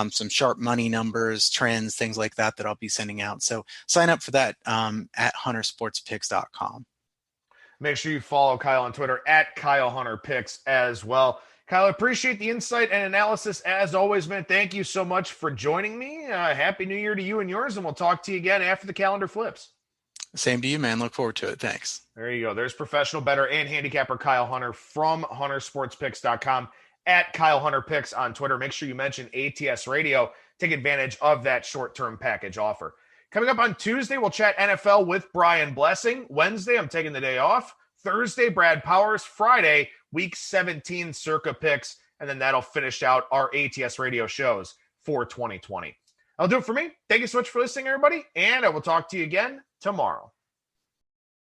some sharp money numbers, trends, things like that I'll be sending out. So sign up for that at huntersportspicks.com. Make sure you follow Kyle on Twitter at Kyle Hunter Picks as well. Kyle, I appreciate the insight and analysis as always, man. Thank you so much for joining me. Happy New Year to you and yours, and we'll talk to you again after the calendar flips. Same to you, man. Look forward to it. Thanks. There you go. There's professional bettor and handicapper Kyle Hunter from huntersportspicks.com at Kyle Hunter Picks on Twitter. Make sure you mention ATS Radio. Take advantage of that short-term package offer. Coming up on Tuesday, we'll chat NFL with Brian Blessing. Wednesday, I'm taking the day off. Thursday, Brad Powers. Friday, Week 17 Circa picks. And then that'll finish out our ATS Radio shows for 2020. That'll do it for me. Thank you so much for listening, everybody. And I will talk to you again tomorrow.